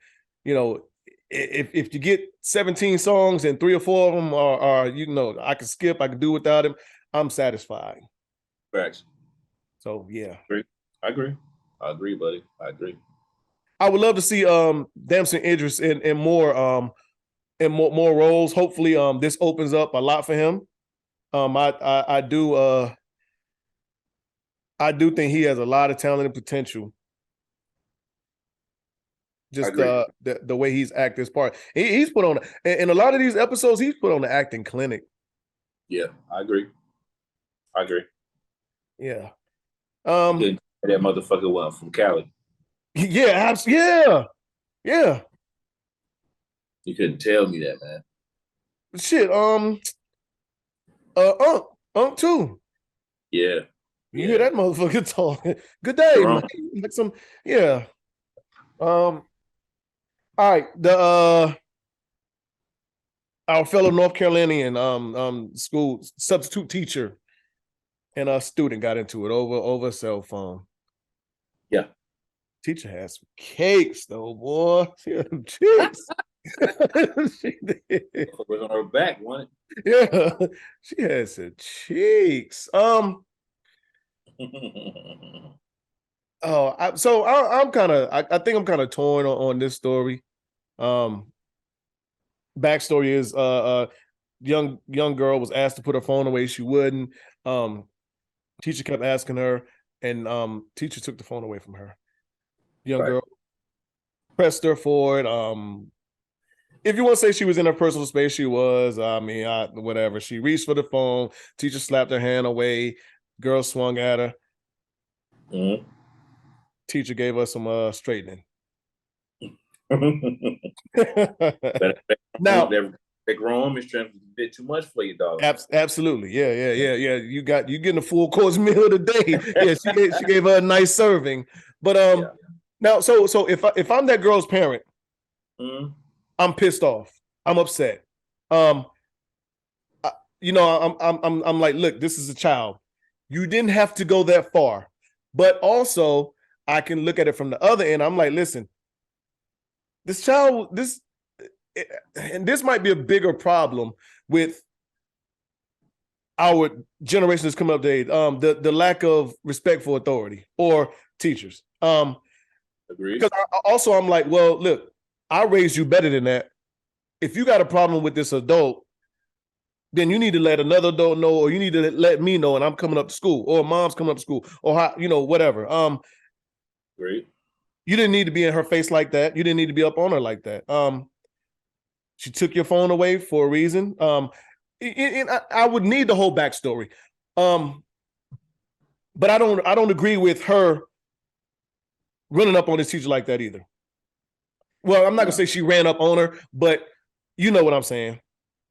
S3: If you get 17 songs and 3 or 4 of them are I can skip, I can do without him, I'm satisfied.
S4: Correct.
S3: So yeah,
S4: I agree, buddy. I agree.
S3: I would love to see Damson Idris in more roles. Hopefully, this opens up a lot for him. I do think he has a lot of talent and potential. Just the way he's acted his part. He's put on in a lot of these episodes. He's put on the acting clinic.
S1: Yeah, I agree.
S3: Yeah.
S1: That motherfucker was from Cali.
S3: Yeah. Yeah.
S1: You couldn't tell me that, man.
S3: Shit. Unc too.
S1: Yeah.
S3: You hear that motherfucker talking? Good day, man. Like some, yeah. All right. Our fellow North Carolinian school substitute teacher and a student got into it over a cell phone.
S1: Yeah.
S3: Teacher has some cakes though, boy. She had some cheeks. She did.
S1: Was on her back, wasn't it?
S3: Yeah, she had some cheeks. I'm kind of I think I'm kind of torn on this story. Backstory is young girl was asked to put her phone away, she wouldn't. Teacher kept asking her, and teacher took the phone away from her. Young girl pressed her for it. If you want to say she was in her personal space, she was. I mean, whatever. She reached for the phone. Teacher slapped her hand away. Girl swung at her.
S1: Mm-hmm.
S3: Teacher gave us some straightening. Now,
S1: that grown is trying to bit too much for you, dog.
S3: Absolutely, yeah. You getting a full course meal today. Yeah, she gave her a nice serving. But now, so if I'm that girl's parent, I'm pissed off. I'm upset. I'm like, look, this is a child. You didn't have to go that far. But also, I can look at it from the other end. I'm like, listen, this child, this might be a bigger problem with our generation that's coming up to age. The lack of respect for authority or teachers.
S1: Agreed.
S3: Because I'm like, well, look, I raised you better than that. If you got a problem with this adult, then you need to let another adult know, or you need to let me know, and I'm coming up to school, or mom's coming up to school, or whatever.
S1: Great.
S3: You didn't need to be in her face like that. You didn't need to be up on her like that. She took your phone away for a reason. I would need the whole backstory. But I don't agree with her running up on this teacher like that either. Well, I'm not gonna say she ran up on her, but you know what I'm saying.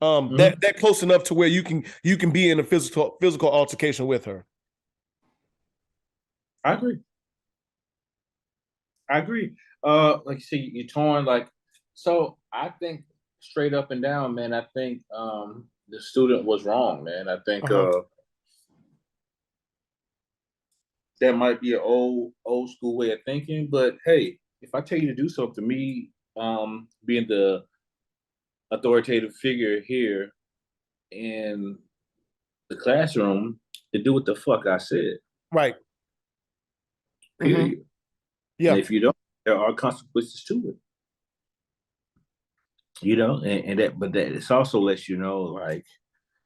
S3: That close enough to where you can be in a physical altercation with her.
S4: I agree. Like you say, you're torn. So I think straight up and down, man. I think the student was wrong, man. I think that might be an old school way of thinking. But hey, if I tell you to do something, me being the authoritative figure here in the classroom, to do what the fuck I said.
S3: Right.
S4: Period.
S3: Mm-hmm. Yeah.
S4: And if you don't, there are consequences to it. But that it also lets you know, like,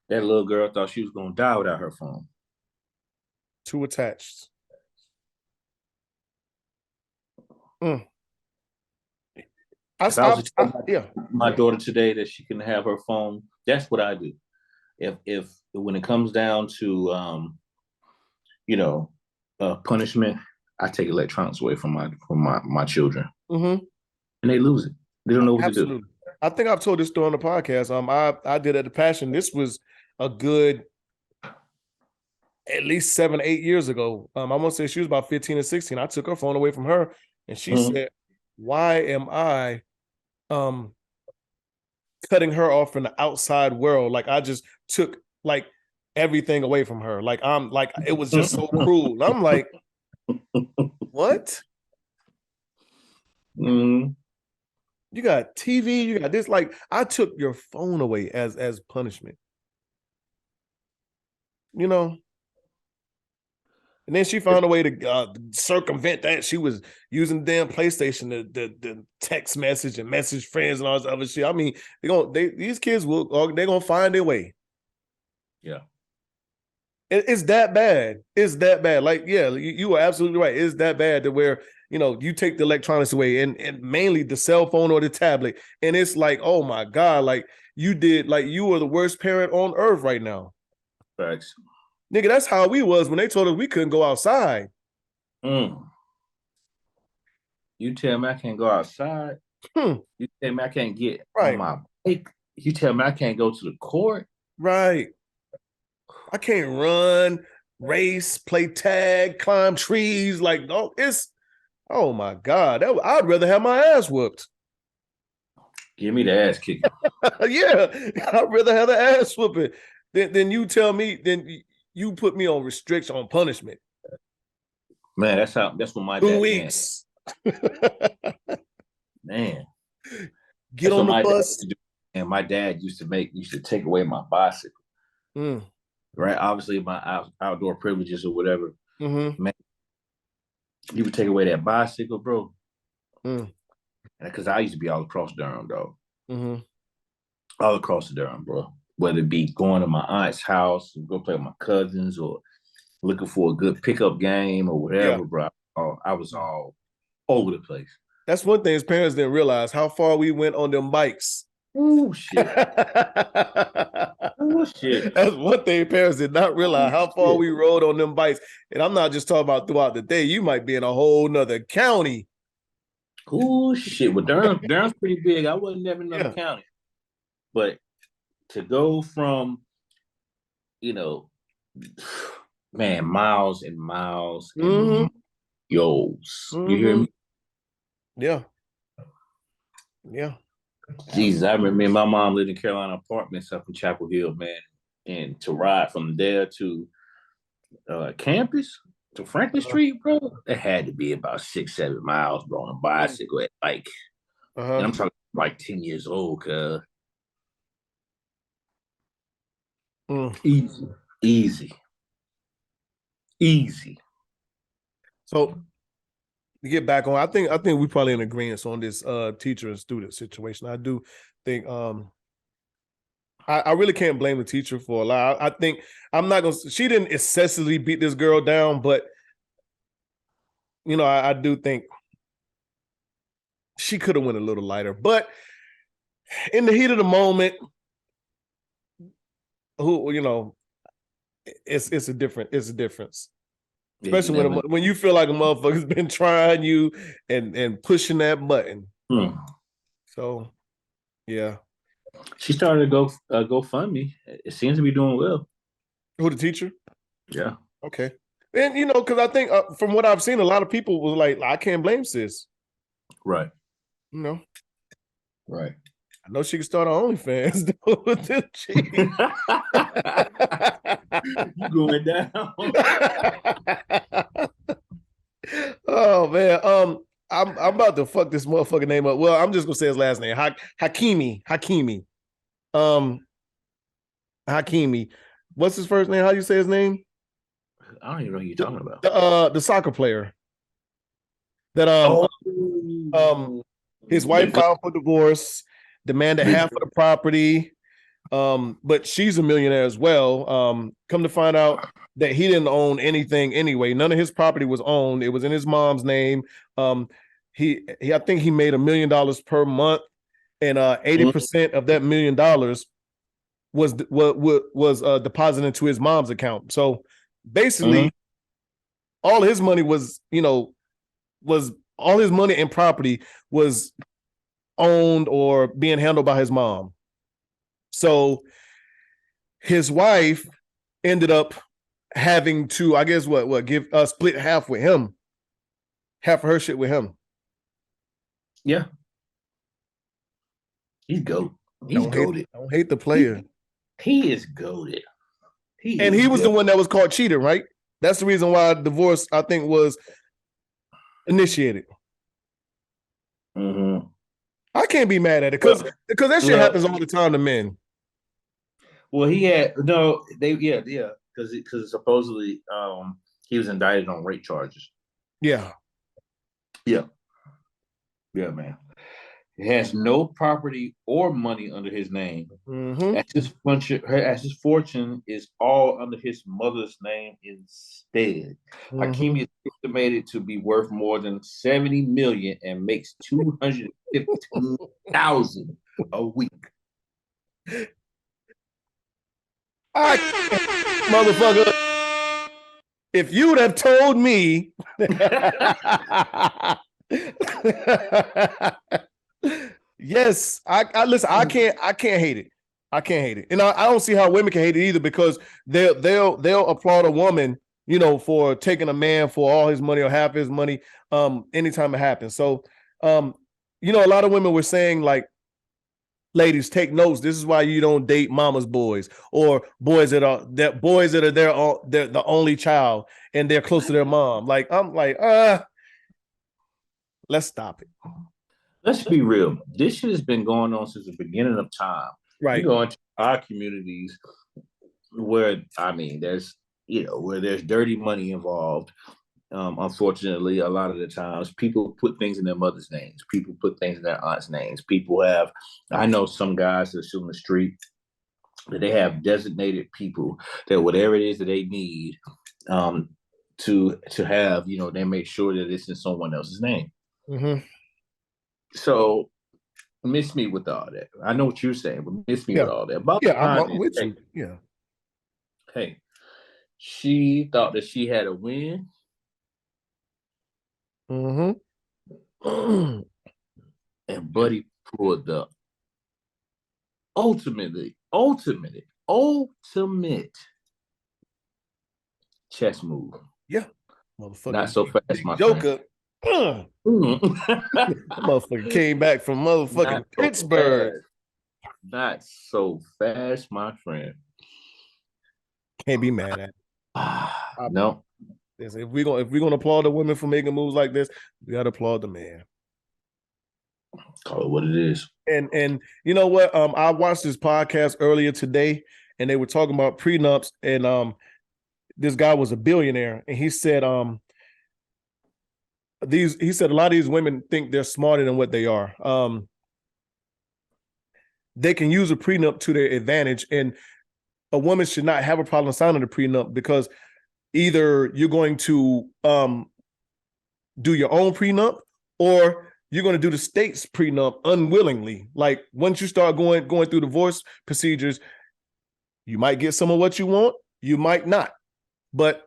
S4: that little girl thought she was gonna die without her phone.
S3: Too attached.
S4: My daughter today that she can have her phone. That's what I do. If when it comes down to punishment, I take electronics away from my children, and they lose it. They don't know what to do.
S3: I think I've told this story on the podcast. I did at the Passion. This was a good at least 7 or 8 years ago. I want to say she was about 15 or 16. I took her phone away from her, and she said, "Why am I cutting her off from the outside world? Like I just took like everything away from her. Like I'm like it was just so cruel." I'm like, what? You got TV, you got this. Like I took your phone away as punishment. And then she found a way to circumvent that. She was using the damn PlayStation, the text message and message friends and all this other shit. I mean, these kids they're gonna find their way.
S4: Yeah.
S3: It's that bad. It's that bad. Like, yeah, you are absolutely right. It's that bad to where, you take the electronics away and mainly the cell phone or the tablet. And it's like, oh my God, like you are the worst parent on earth right now.
S4: Facts.
S3: Nigga, that's how we was when they told us we couldn't go outside.
S4: You tell me I can't go outside. You tell me I can't get on my bike. You tell me I can't go to the court.
S3: Right. I can't run, race, play tag, climb trees. Like, oh my God. I'd rather have my ass whooped.
S4: Give me the ass kicking.
S3: Yeah, I'd rather have the ass whooping than you tell me, then you put me on restriction, on punishment.
S4: Man, that's what my
S3: 2
S4: dad
S3: weeks.
S4: Man.
S3: Get on the bus.
S4: And my dad used to take away my bicycle. Right? Obviously, my outdoor privileges or whatever. Man, he would take away that bicycle, bro. Because I used to be all across Durham, dog. All across the Durham, bro. Whether it be going to my aunt's house, go play with my cousins, or looking for a good pickup game or whatever, bro. I was all over the place.
S3: That's one thing his parents didn't realize, how far we went on them bikes.
S4: Oh, shit.
S3: Oh, shit. That's one thing parents did not realize, how far we rode on them bikes. And I'm not just talking about throughout the day. You might be in a whole nother county.
S4: Cool shit. Well, Durham's pretty big. I wasn't never in another county. But to go from, man, miles and miles and yo's. You hear me?
S3: Yeah. Yeah.
S4: Jesus, I remember my mom lived in Carolina Apartments up in Chapel Hill, man. And to ride from there to campus, to Franklin Street, bro, it had to be about 6-7 miles, bro, on a bicycle at and I'm talking like 10 years old, cuz. Easy.
S3: So to get back on, I think we probably in agreement on this teacher and student situation. I do think I really can't blame the teacher for a lot. I think she didn't excessively beat this girl down, but I do think she could have went a little lighter. But in the heat of the moment, it's a difference. Especially when you feel like a motherfucker's been trying you and pushing that button. So, yeah.
S4: She started to go fund me. It seems to be doing well.
S3: Who, the teacher?
S4: Yeah.
S3: Okay. And because I think from what I've seen, a lot of people was like, I can't blame sis.
S4: Right.
S3: Right. I know she can start her OnlyFans.
S4: You going down?
S3: Oh man. I'm about to fuck this motherfucking name up. Well, I'm just gonna say his last name. Hakimi. Hakimi. What's his first name? How do you say his name?
S4: I don't even know who you're talking about.
S3: The soccer player. That his wife filed for divorce, demanded half of the property. But she's a millionaire as well. Come to find out that he didn't own anything anyway. None of his property was owned. It was in his mom's name. He I think he made $1 million per month, and 80% of that $1 million was deposited into his mom's account. So basically, all his money was all his money and property was owned or being handled by his mom. So his wife ended up having to, I guess, give split half with him, half of her shit with him.
S4: Yeah, he's goat. He's goated.
S3: Don't hate the player.
S4: He is goated.
S3: He was the one that was caught cheating, right? That's the reason why divorce, I think, was initiated. I can't be mad at it because that shit happens all the time to men.
S4: Well, because supposedly he was indicted on rape charges.
S3: Yeah,
S4: man. He has no property or money under his name.
S3: Mm-hmm.
S4: As his fortune is all under his mother's name instead.
S3: Mm-hmm.
S4: Hakimi is estimated to be worth more than 70 million and makes 215,000 a week.
S3: I motherfucker. If you'd have told me yes, I listen, I can't hate it. I can't hate it. And I don't see how women can hate it either, because they'll applaud a woman, for taking a man for all his money or half his money anytime it happens. So a lot of women were saying, like, ladies, take notes. This is why you don't date mama's boys, or boys that are they're the only child and they're close to their mom. Like, I'm like, let's stop it.
S4: Let's be real. This shit has been going on since the beginning of time.
S3: Right.
S4: You go into our communities where, where there's dirty money involved. Unfortunately, a lot of the times people put things in their mother's names. People put things in their aunt's names. I know some guys that are on the street that they have designated people that whatever it is that they need to have, they make sure that it's in someone else's name.
S3: Mm-hmm.
S4: So miss me with all that. I know what you're saying, but miss me with all that.
S3: I'm with you. Yeah.
S4: Hey, she thought that she had a win.
S3: Mm-hmm.
S4: And Buddy pulled the ultimate chess move.
S3: Yeah. Motherfucker.
S4: Not so fast, my
S3: Joker. Motherfucker came back from motherfucking Pittsburgh.
S4: Not so fast, my friend.
S3: Can't be mad at it.
S4: No.
S3: If we're gonna applaud the women for making moves like this, we gotta applaud the man.
S4: Call it what it is.
S3: And you know what? I watched this podcast earlier today, and they were talking about prenups, and this guy was a billionaire, and he said a lot of these women think they're smarter than what they are. They can use a prenup to their advantage, and a woman should not have a problem signing a prenup, because either you're going to do your own prenup, or you're going to do the state's prenup unwillingly. Like, once you start going through divorce procedures, you might get some of what you want, you might not. But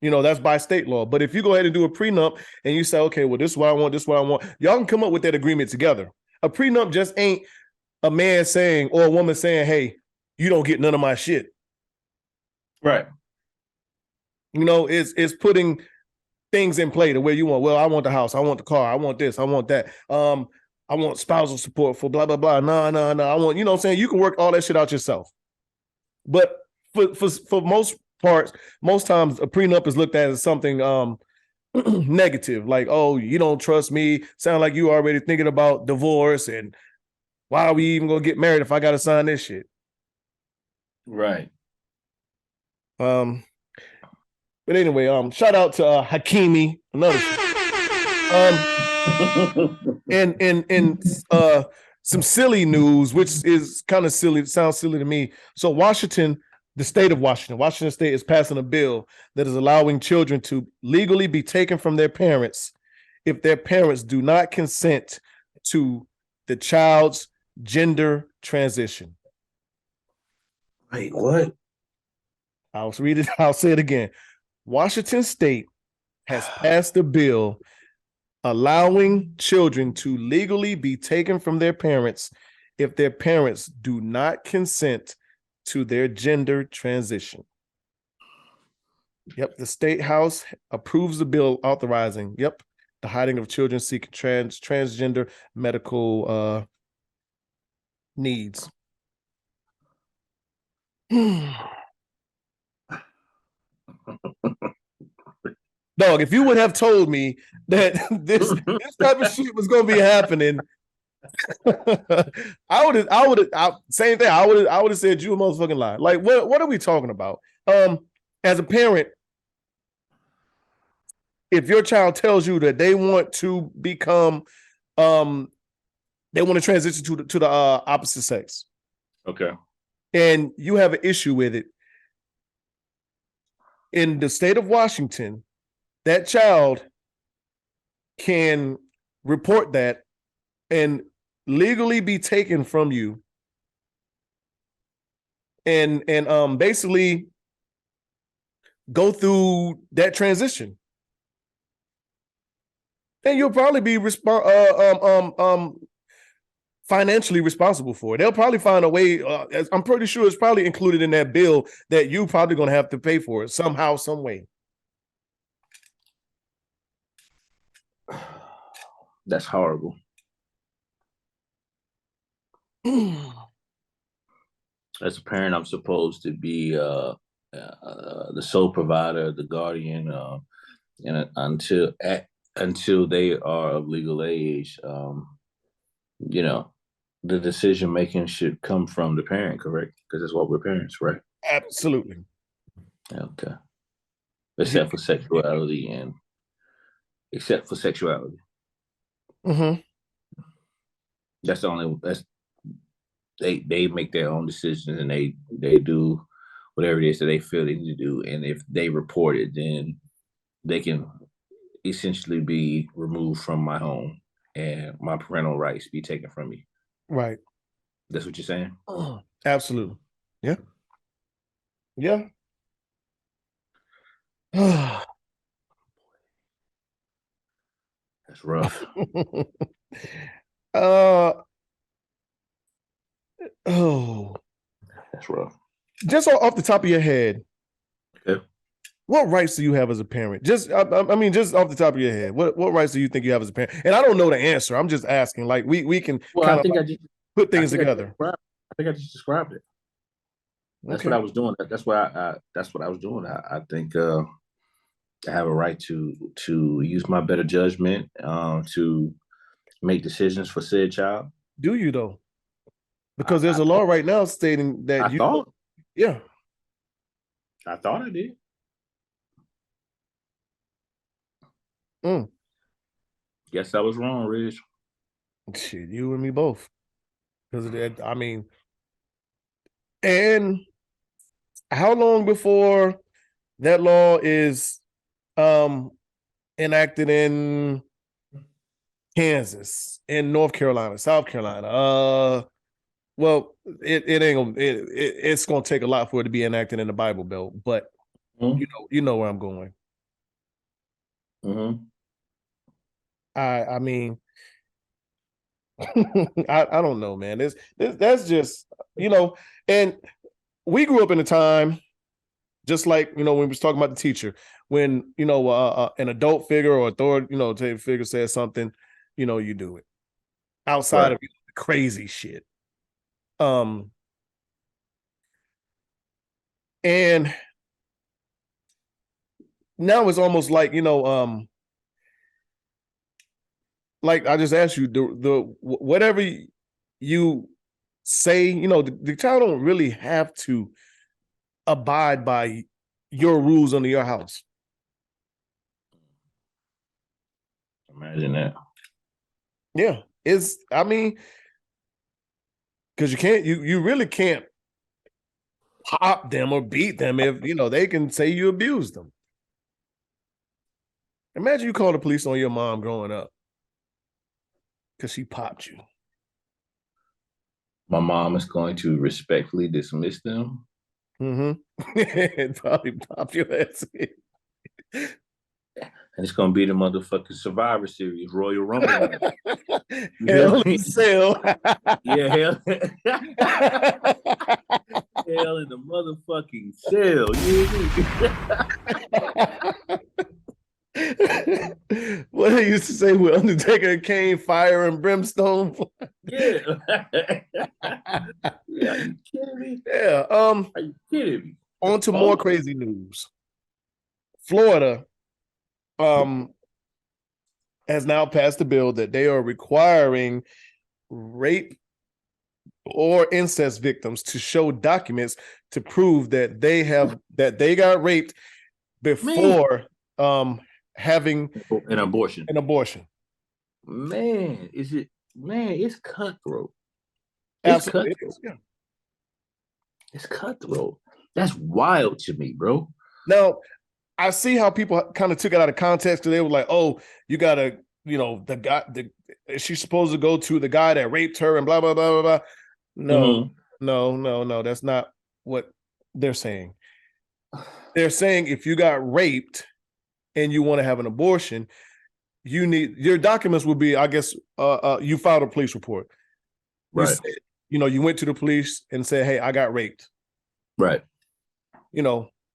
S3: that's by state law. But if you go ahead and do a prenup and you say, okay, well, this is what I want, this is what I want, y'all can come up with that agreement together. A prenup just ain't a man saying or a woman saying, hey, you don't get none of my shit.
S4: Right.
S3: It's putting things in play the way you want. Well, I want the house, I want the car, I want this, I want that. I want spousal support for blah, blah, blah. No. I want, what I'm saying? You can work all that shit out yourself. But for most parts, most times a prenup is looked at as something negative, like, oh, you don't trust me, sound like you already thinking about divorce, and why are we even gonna get married if I gotta sign this shit? Right. But anyway, shout out to Hakimi, another and some silly news, which is kind of silly, sounds silly to me. So the state of Washington State is passing a bill that is allowing children to legally be taken from their parents if their parents do not consent to the child's gender transition.
S4: Wait, what?
S3: I'll read it. I'll say it again. Washington State has passed a bill allowing children to legally be taken from their parents if their parents do not consent to their gender transition. Yep, the State House approves the bill authorizing, the hiding of children seeking transgender medical needs. Dog, if you would have told me that this type of shit was going to be happening, I would have same thing. I would have said you a motherfucking lie. Like, what are we talking about? As a parent, if your child tells you that they want to become They want to transition to the opposite sex.
S4: Okay.
S3: And you have an issue with it. In the state of Washington, that child can report that and legally be taken from you and basically go through that transition. And you'll probably be financially responsible for it. They'll probably find a way. I'm pretty sure it's probably included in that bill that you probably going to have to pay for it somehow, some way.
S4: That's horrible. As a parent, I'm supposed to be the sole provider, the guardian, and until they are of legal age. The decision making should come from the parent, correct? Because that's what we're parents, right?
S3: Absolutely.
S4: Okay. Except for sexuality.
S3: Mm-hmm.
S4: That's the only. They make their own decisions and they do whatever it is that they feel they need to do. And if they report it, then they can essentially be removed from my home and my parental rights be taken from me.
S3: Right.
S4: That's what you're saying?
S3: Absolutely. Yeah. Yeah.
S4: That's rough. That's rough.
S3: Just off the top of your head,
S4: okay.
S3: What rights do you have as a parent? Just I mean, just off the top of your head, what rights do you think you have as a parent? And I don't know the answer. I'm just asking. Like we can kind of put things together.
S4: I think I just described it. That's what I was doing. That's what I was doing. I think I have a right to use my better judgment to make decisions for said child.
S3: Do you though? Because there's a law right now stating that
S4: I thought.
S3: Yeah.
S4: I thought I did. Guess I was wrong, Rich.
S3: Shit, you and me both. Because of that, I mean, and how long before that law is enacted in Kansas, in North Carolina, South Carolina? Well, it ain't gonna it's gonna take a lot for it to be enacted in the Bible Belt, but you know where I'm going.
S4: Mm-hmm.
S3: I mean, I don't know, man. That's just, and we grew up in a time, just like, when we was talking about the teacher, when, an adult figure or authority, figure says something, you do it outside of crazy shit. And now it's almost like, like I just asked you, the whatever you say, the child don't really have to abide by your rules under your house.
S4: Imagine that.
S3: Yeah, because you really can't pop them or beat them if they can say you abused them. Imagine you call the police on your mom growing up because she popped you.
S4: My mom is going to respectfully dismiss them.
S3: Mm-hmm. Probably pop your ass in.
S4: And it's going to be the motherfucking Survivor Series, Royal Rumble.
S3: Hell in Cell.
S4: Yeah, hell. Hell in the motherfucking cell.
S3: What they used to say with Undertaker and Kane, fire and brimstone.
S4: Yeah. Yeah. Are you kidding me?
S3: Yeah.
S4: Are you kidding me?
S3: On to more crazy news. Florida has now passed a bill that they are requiring rape or incest victims to show documents to prove that they got raped before having
S4: an abortion.
S3: An abortion.
S4: Man, is it man, it's cutthroat. It's
S3: Absolutely.
S4: cutthroat. It's cutthroat. That's wild to me, bro.
S3: Now, I see how people kind of took it out of context because they were like, "Oh, you gotta, the guy, she's supposed to go to the guy that raped her and blah blah blah blah blah." No, no, that's not what they're saying. They're saying if you got raped and you want to have an abortion, you need your documents would be, I guess, you filed a police report. You
S4: Right.
S3: said, you went to the police and said, "Hey, I got raped."
S4: Right.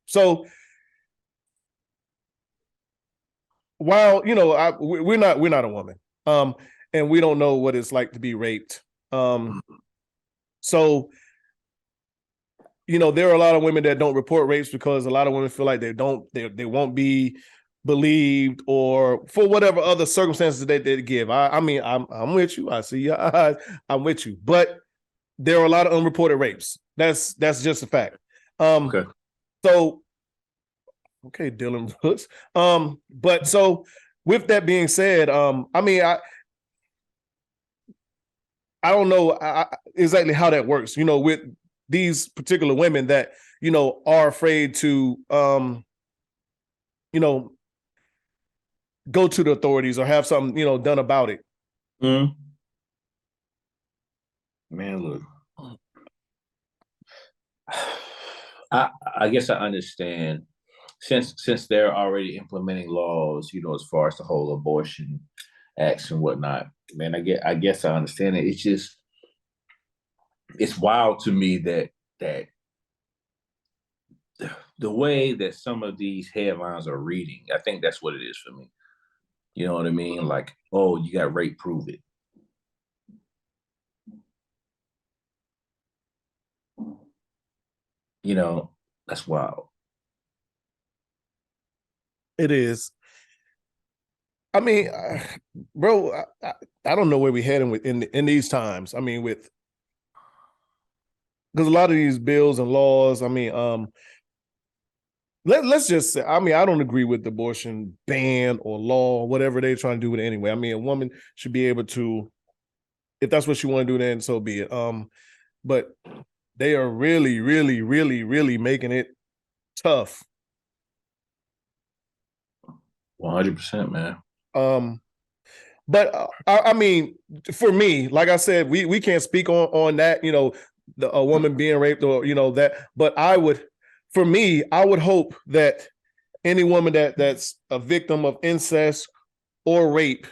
S3: So while we're not a woman, and we don't know what it's like to be raped. So there are a lot of women that don't report rapes because a lot of women feel like they won't be believed or for whatever other circumstances that they give. I mean, I'm with you. I see your eyes. I'm with you, but there are a lot of unreported rapes. That's just a fact.
S4: Okay.
S3: So, okay, Dylan Brooks. But so with that being said, I mean, I don't know exactly how that works, with these particular women that, are afraid to, go to the authorities or have something, done about it.
S4: Mm-hmm. Man, look. I guess I understand since they're already implementing laws, as far as the whole abortion acts and whatnot. Man, I guess I understand it. It's just it's wild to me that the way that some of these headlines are reading, I think that's what it is for me. You know what I mean? Like, oh, you got rape, prove it. That's wild.
S3: It is. I mean, bro, I don't know where we're heading with in these times. I mean, because a lot of these bills and laws, I mean, let's just say, I mean, I don't agree with the abortion ban or law or whatever they're trying to do with it anyway. I mean, a woman should be able to, if that's what she want to do, then so be it. But they are really, really, really, really making it tough.
S4: 100%, man.
S3: But I mean, for me, like I said, we can't speak on that, a woman being raped or that. But I would hope that any woman that's a victim of incest or rape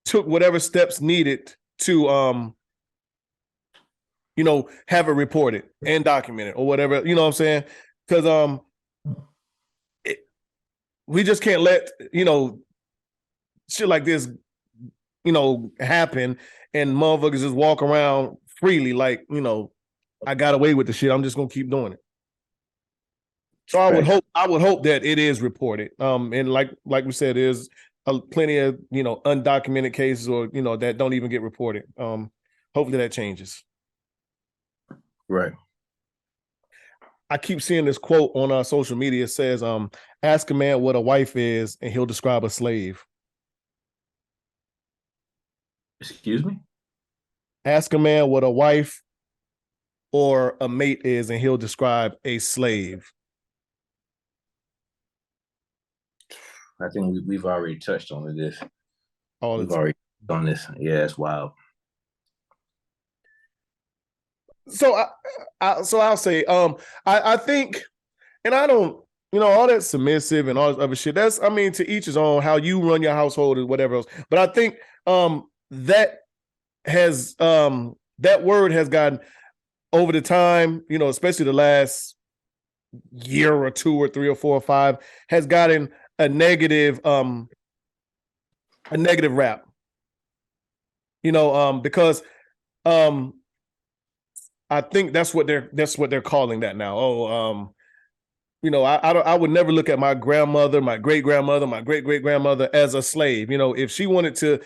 S3: took whatever steps needed to have it reported and documented or whatever, you know what I'm saying? Because we just can't let shit like this happen and motherfuckers just walk around freely like I got away with the shit, I'm just gonna keep doing it. So I would hope that it is reported, and like we said, there's plenty of undocumented cases or that don't even get reported. Hopefully that changes.
S4: Right.
S3: I keep seeing this quote on our social media. It says, ask a man what a wife is and he'll describe a slave.
S4: Excuse me?
S3: Ask a man what a wife or a mate is and he'll describe a slave.
S4: I think we've already touched on this.
S3: We've
S4: already done this. Yeah, it's wild.
S3: So I'll say, I think, and I don't, all that submissive and all this other shit. That's, I mean, to each his own. How you run your household or whatever else. But I think that has that word has gotten over the time, especially the last year or two or three or four or five, has gotten a negative rap. Because I think that's what they're calling that now. Oh, I would never look at my grandmother, my great grandmother, my great great grandmother as a slave. If she wanted to,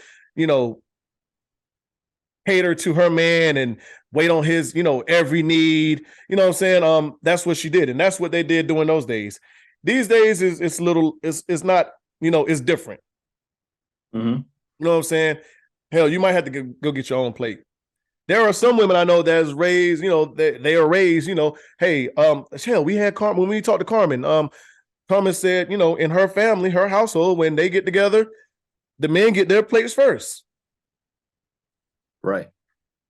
S3: cater to her man and wait on his, every need, what I'm saying? That's what she did, and that's what they did during those days. These days it's not, it's different.
S4: Mm-hmm.
S3: You know what I'm saying? Hell, you might have to go get your own plate. There are some women I know that's raised, they are raised, hey, hell, we had Carmen, when we talked to Carmen, Carmen said, in her family, her household, when they get together, the men get their plates first.
S1: Right.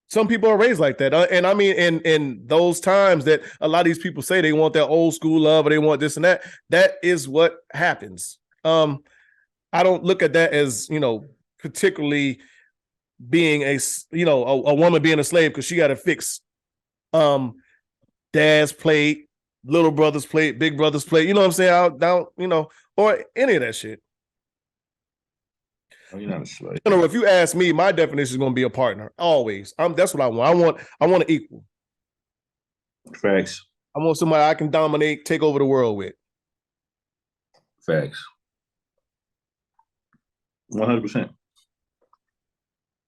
S3: Some people are raised like that. And I mean, in those times that a lot of these people say they want that old school love or they want this and that is what happens. I don't look at that as, particularly being a woman being a slave because she got to fix dad's plate, little brother's plate, big brother's plate. You know what I'm saying? I don't, or any of that shit.
S1: Oh, you're not a slave.
S3: If you ask me, my definition is going to be a partner. Always. That's what I want. I want an equal.
S1: Facts.
S3: I want somebody I can dominate, take over the world with.
S1: Facts. 100%.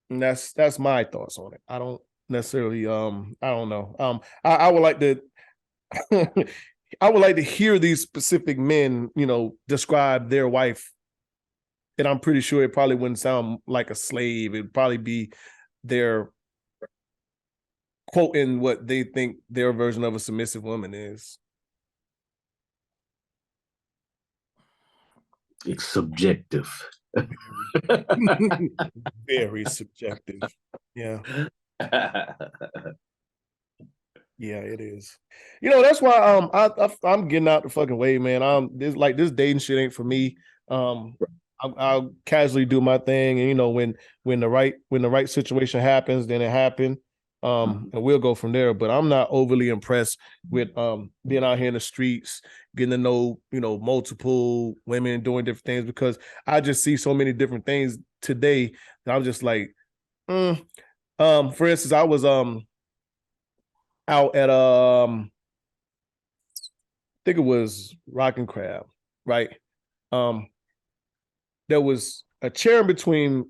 S3: And that's my thoughts on it. I don't necessarily I don't know. I would like to I would like to hear these specific men, describe their wife. And I'm pretty sure it probably wouldn't sound like a slave. It'd probably be their quoting what they think their version of a submissive woman is.
S1: It's subjective.
S3: Very subjective. Yeah. Yeah, it is. That's why I'm getting out the fucking way, man. This dating shit ain't for me. I'll casually do my thing, and when the right situation happens, then it happened. And we'll go from there. But I'm not overly impressed with being out here in the streets, getting to know, multiple women doing different things, because I just see so many different things today that I'm just like, for instance, I was out at I think it was Rock and Crab, right? There was a chair in between,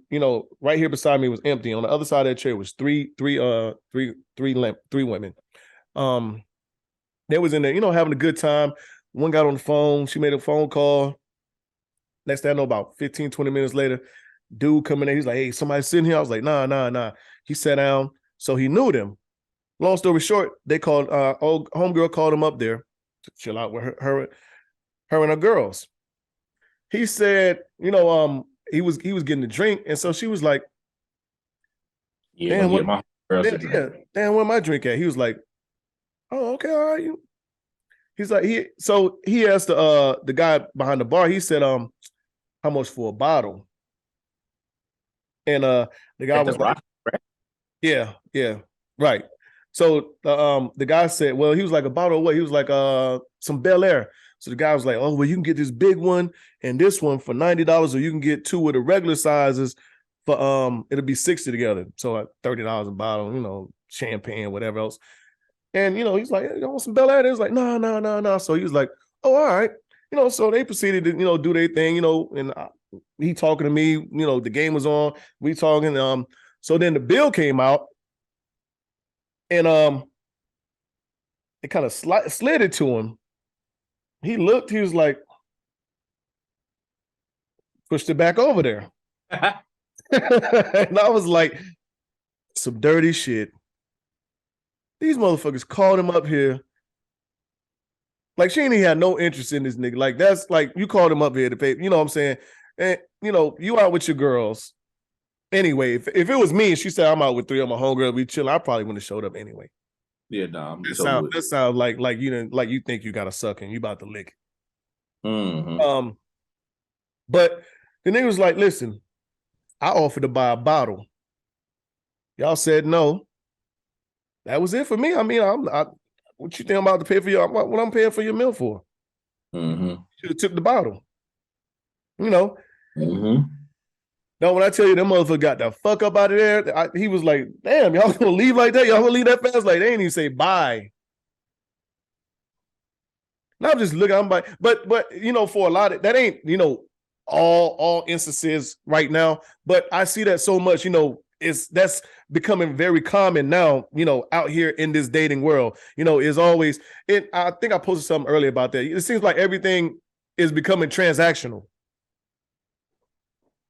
S3: right here beside me was empty. On the other side of that chair was three women. They was in there, having a good time. One got on the phone. She made a phone call. Next thing I know, about 15, 20 minutes later, dude coming in. He's like, hey, somebody sitting here? I was like, nah. He sat down. So he knew them. Long story short, they called, old homegirl called him up there to chill out with her and her girls. He said, he was getting a drink, and so she was like, "Damn, where my drink at?" He was like, "Oh, okay, all right." He's like, he asked the guy behind the bar. He said, "How much for a bottle?" And the guy was like, "Yeah, right." So the guy said, "Well," he was like, "A bottle of what?" He was like, "Some Bel Air." So the guy was like, "Oh, well, you can get this big one and this one for $90, or you can get two of the regular sizes for it'll be 60 together. So at $30 a bottle, champagne, whatever else." And he's like, "You want some Bel Air?" He was like, no. So he was like, "Oh, all right." So they proceeded to, do their thing, and he talking to me, the game was on, we talking. So then the bill came out, and it kind of slid it to him. He looked, he was like, pushed it back over there. And I was like, some dirty shit. These motherfuckers called him up here. Like, she ain't even had no interest in this nigga. Like, that's like, you called him up here to pay, you know what I'm saying? And, you out with your girls. Anyway, if it was me and she said, "I'm out with three of my homegirls, we chilling," I probably wouldn't have showed up anyway.
S1: Yeah, nah.
S3: That sounds like you think you got a suck and you about to lick.
S1: Mm-hmm.
S3: But the nigga was like, "Listen, I offered to buy a bottle. Y'all said no. That was it for me. I mean, what you think I'm about to pay for your what I'm paying for your meal for?"
S1: Mm-hmm.
S3: Should have took the bottle.
S1: Mm-hmm.
S3: Now, when I tell you them motherfucker got the fuck up out of there, he was like, "Damn, y'all gonna leave like that? Y'all gonna leave that fast?" Like, they ain't even say bye. And I'm just looking, I'm like, but for a lot of that ain't, all instances right now. But I see that so much, that's becoming very common now, out here in this dating world. Is always it. I think I posted something earlier about that. It seems like everything is becoming transactional.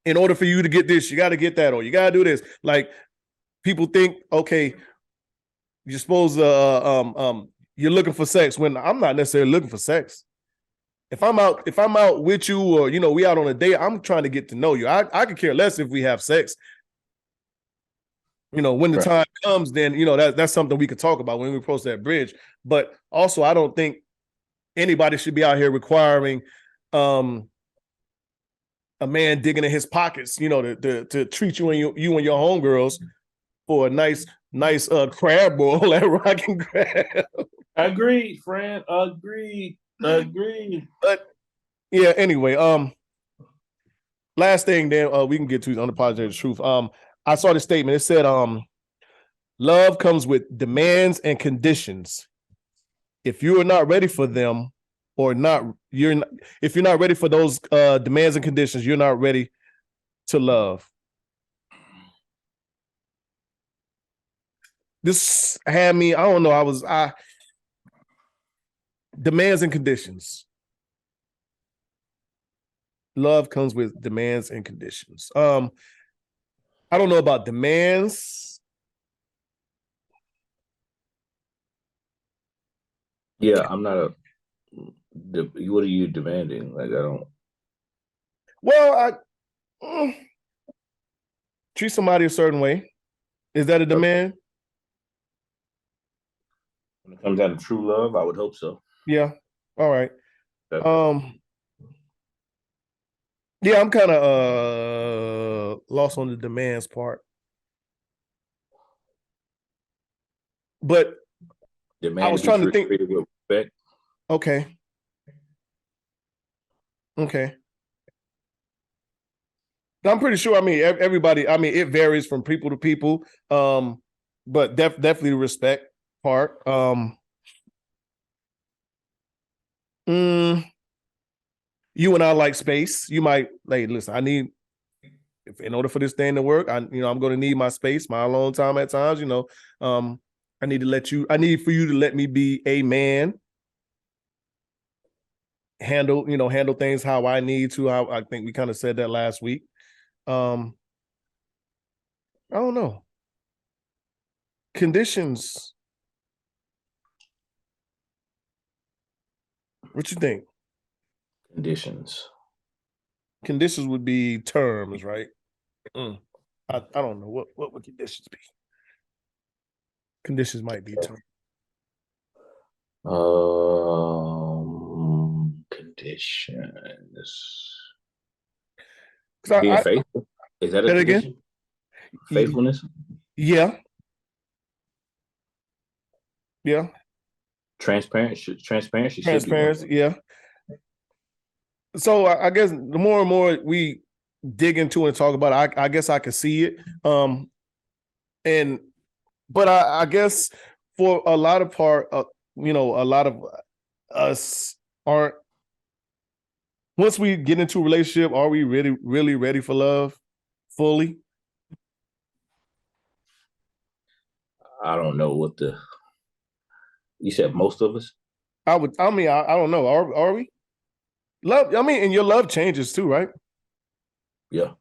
S3: in order for you to get this, you got to get that, or you got to do this. Like people think, okay, you're supposed to you're looking for sex when I'm not necessarily looking for sex. If I'm out with you, or we out on a date, I'm trying to get to know you. I could care less if we have sex. When the time comes, then that's something we could talk about when we cross that bridge. But also, I don't think anybody should be out here requiring a man digging in his pockets, to treat you and your homegirls for a nice crab boil at Rock and Crab.
S4: Agreed, friend. Agreed.
S3: But yeah, anyway, last thing, then we can get to Unapologetic Truth. I saw the statement. It said, love comes with demands and conditions. If you are not ready for them, if you're not ready for those demands and conditions, you're not ready to love. This had me, I don't know, demands and conditions. Love comes with demands and conditions. I don't know about demands.
S1: Yeah, I'm not what are you demanding? Like, I don't.
S3: Well, treat somebody a certain way. Is that a demand?
S1: When it comes down to true love, I would hope so.
S3: Yeah. All right.
S1: Okay.
S3: Yeah, I'm kind of lost on the demands part. But I was trying to think.
S1: With respect.
S3: Okay. I'm pretty sure. I mean, everybody. I mean, it varies from people to people. But definitely the respect part. You and I like space. You might like, listen, in order for this thing to work, I'm going to need my space, my alone time at times, I need for you to let me be a man, handle things how I need to. I think we kind of said that last week. I don't know. Conditions. What you think? Conditions would be terms, right? I don't know what would conditions be. Conditions might be terms.
S1: Conditions.
S3: Being
S1: faithful. Is that a condition? Again? Faithfulness.
S3: Yeah.
S1: Transparency.
S3: Yeah. So I guess the more and more we dig into it and talk about it, I guess I could see it. But I guess for a lot of a lot of us aren't. Once we get into a relationship, are we really, really ready for love fully?
S1: I don't know you said most of us?
S3: I don't know. Are we? Love, and your love changes too, right?
S1: Yeah.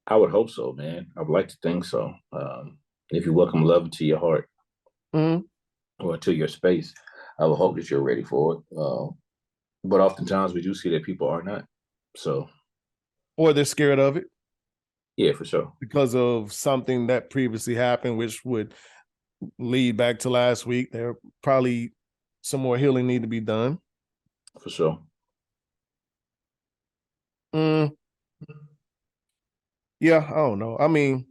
S1: I would hope so, man. I would like to think so. If you welcome love into your heart or to your space, I would hope that you're ready for it. But oftentimes we do see that people are not. So,
S3: or they're scared of it.
S1: Yeah, for sure.
S3: Because of something that previously happened, which would lead back to last week. There probably some more healing need to be done.
S1: For sure.
S3: Yeah, I don't know. I mean,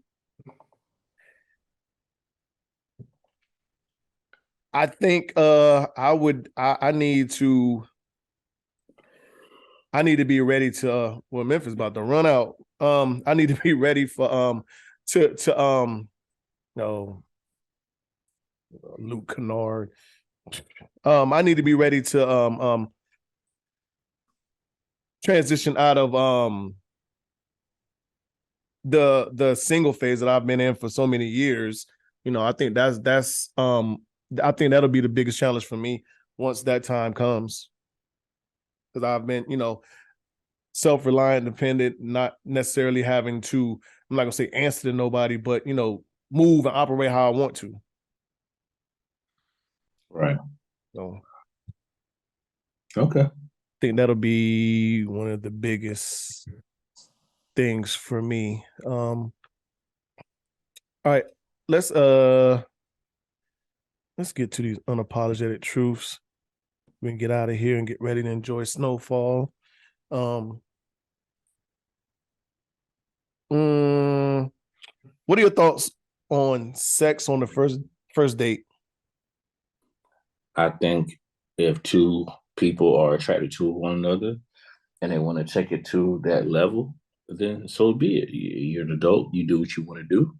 S3: I think I need to be ready to Memphis about to run out. I need to be ready for Luke Kennard. I need to be ready to transition out of the single phase that I've been in for so many years. I think that's I think that'll be the biggest challenge for me once that time comes. Because I've been, self-reliant, independent, not necessarily having to, I'm not gonna say answer to nobody, but move and operate how I want to.
S1: Right.
S3: So
S1: okay.
S3: I think that'll be one of the biggest things for me. All right, let's get to these unapologetic truths. We can get out of here and get ready to enjoy Snowfall. What are your thoughts on sex on the first date?
S1: I think if two people are attracted to one another and they want to take it to that level, then so be it. You're an adult. You do what you want to do.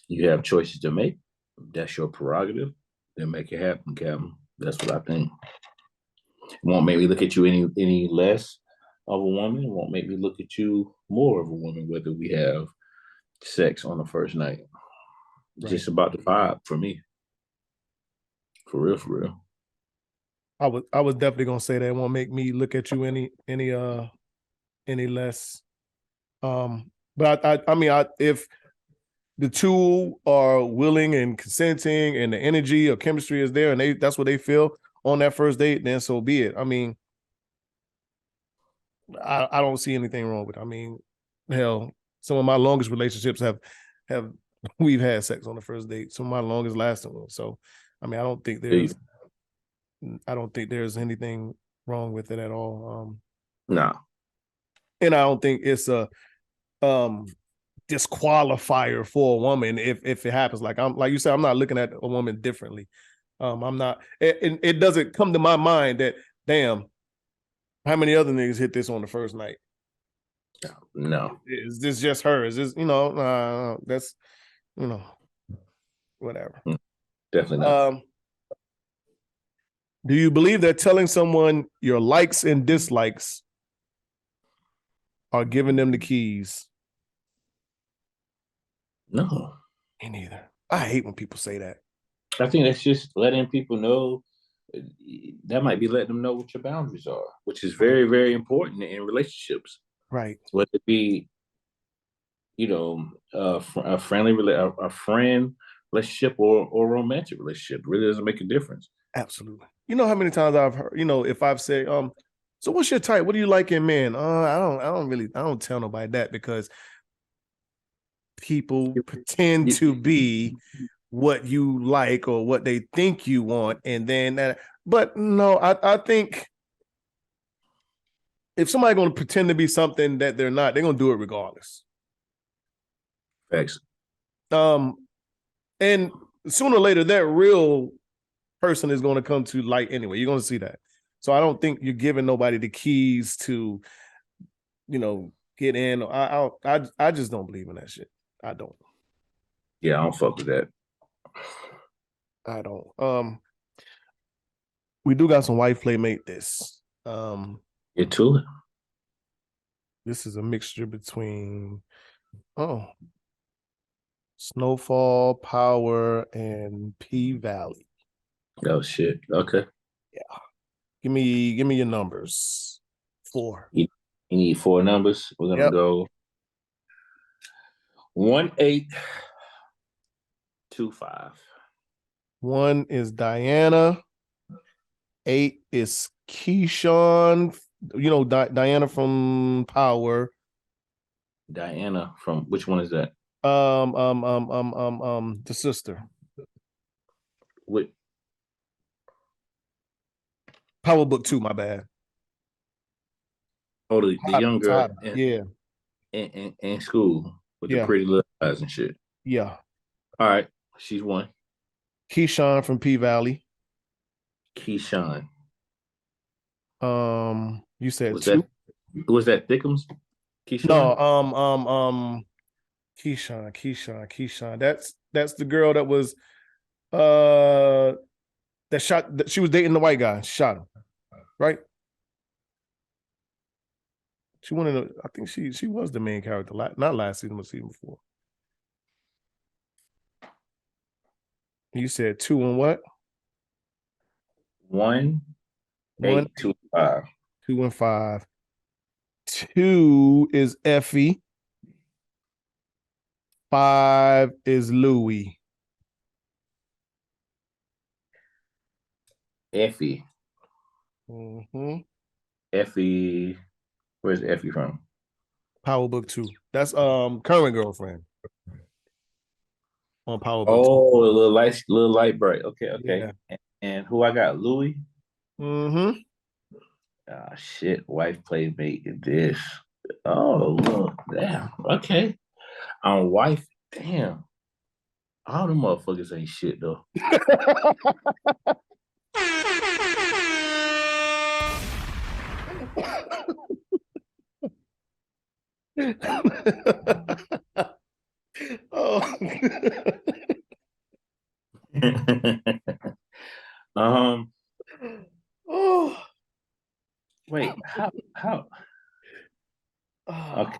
S1: You have choices to make. That's your prerogative. Then make it happen, Captain. That's what I think. It won't make me look at you any less of a woman. It won't make me look at you more of a woman, whether we have sex on the first night. Right. Just about the vibe for me. For real, for real.
S3: I was definitely gonna say that it won't make me look at you any less. But I mean, if the two are willing and consenting and the energy or chemistry is there and that's what they feel on that first date, then so be it. I mean, I don't see anything wrong with it. I mean, hell, some of my longest relationships have we've had sex on the first date. Some of my longest lasting ones. So, I mean, I don't think there's anything wrong with it at all.
S1: No.
S3: And I don't think it's a disqualifier for a woman if it happens. Like you said, I'm not looking at a woman differently. I'm not. It doesn't come to my mind that damn, how many other niggas hit this on the first night?
S1: No.
S3: Is this just her? Is this that's whatever.
S1: Definitely not.
S3: Do you believe that telling someone your likes and dislikes are giving them the keys?
S1: No.
S3: Me neither. I hate when people say that.
S1: I think that's just letting people know. That might be letting them know what your boundaries are, which is very, very important in relationships.
S3: Right.
S1: Whether it be, a friend relationship or a romantic relationship, it really doesn't make a difference.
S3: Absolutely. You know how many times I've heard, if I've said, so what's your type? What do you like in men? I don't tell nobody that because people pretend to be what you like or what they think you want. And then but no, I think if somebody's going to pretend to be something that they're not, they're going to do it regardless.
S1: Thanks.
S3: And sooner or later, that real person is going to come to light anyway. You're going to see that. So I don't think you're giving nobody the keys to, get in. I just don't believe in that shit. I don't.
S1: Yeah, I don't fuck with that.
S3: I don't. We do got some white playmate this.
S1: Get to it.
S3: This is a mixture between Snowfall, Power, and P Valley.
S1: Oh shit. Okay.
S3: Yeah. Give me your numbers. 4.
S1: You need 4 numbers. We're gonna go 1825.
S3: 1 is Diana. 8 is Keyshawn. Diana from Power.
S1: Diana from which one is that?
S3: The sister.
S1: What?
S3: Power Book 2, my bad.
S1: Oh, the young girl.
S3: Yeah.
S1: In school with the pretty little eyes and shit.
S3: Yeah.
S1: All right. She's 1.
S3: Keyshawn from P Valley.
S1: Keyshawn.
S3: You said
S1: was
S3: 2.
S1: Was that Thickums? Keyshawn?
S3: No, Keyshawn. That's the girl that was that she was dating the white guy. She shot him. Right? She wanted I think she was the main character, not last season, but season before. You said 2 and what?
S1: 1, 8, 2, 5.
S3: 2 and 5. 2 is Effie. 5 is Louis.
S1: Effie.
S3: Mm-hmm.
S1: Effie. Where's Effie from?
S3: Power Book 2. That's current girlfriend. On Power Book 2.
S1: Oh, a little light bright. Okay.
S3: Yeah.
S1: And who I got? Louis.
S3: Mm-hmm.
S1: Ah, shit. Wife playmate in this. Oh, look. Damn. Okay. On wife. Damn. All them motherfuckers ain't shit though.
S3: Oh.
S1: um.
S3: Oh.
S1: Wait. How? Okay.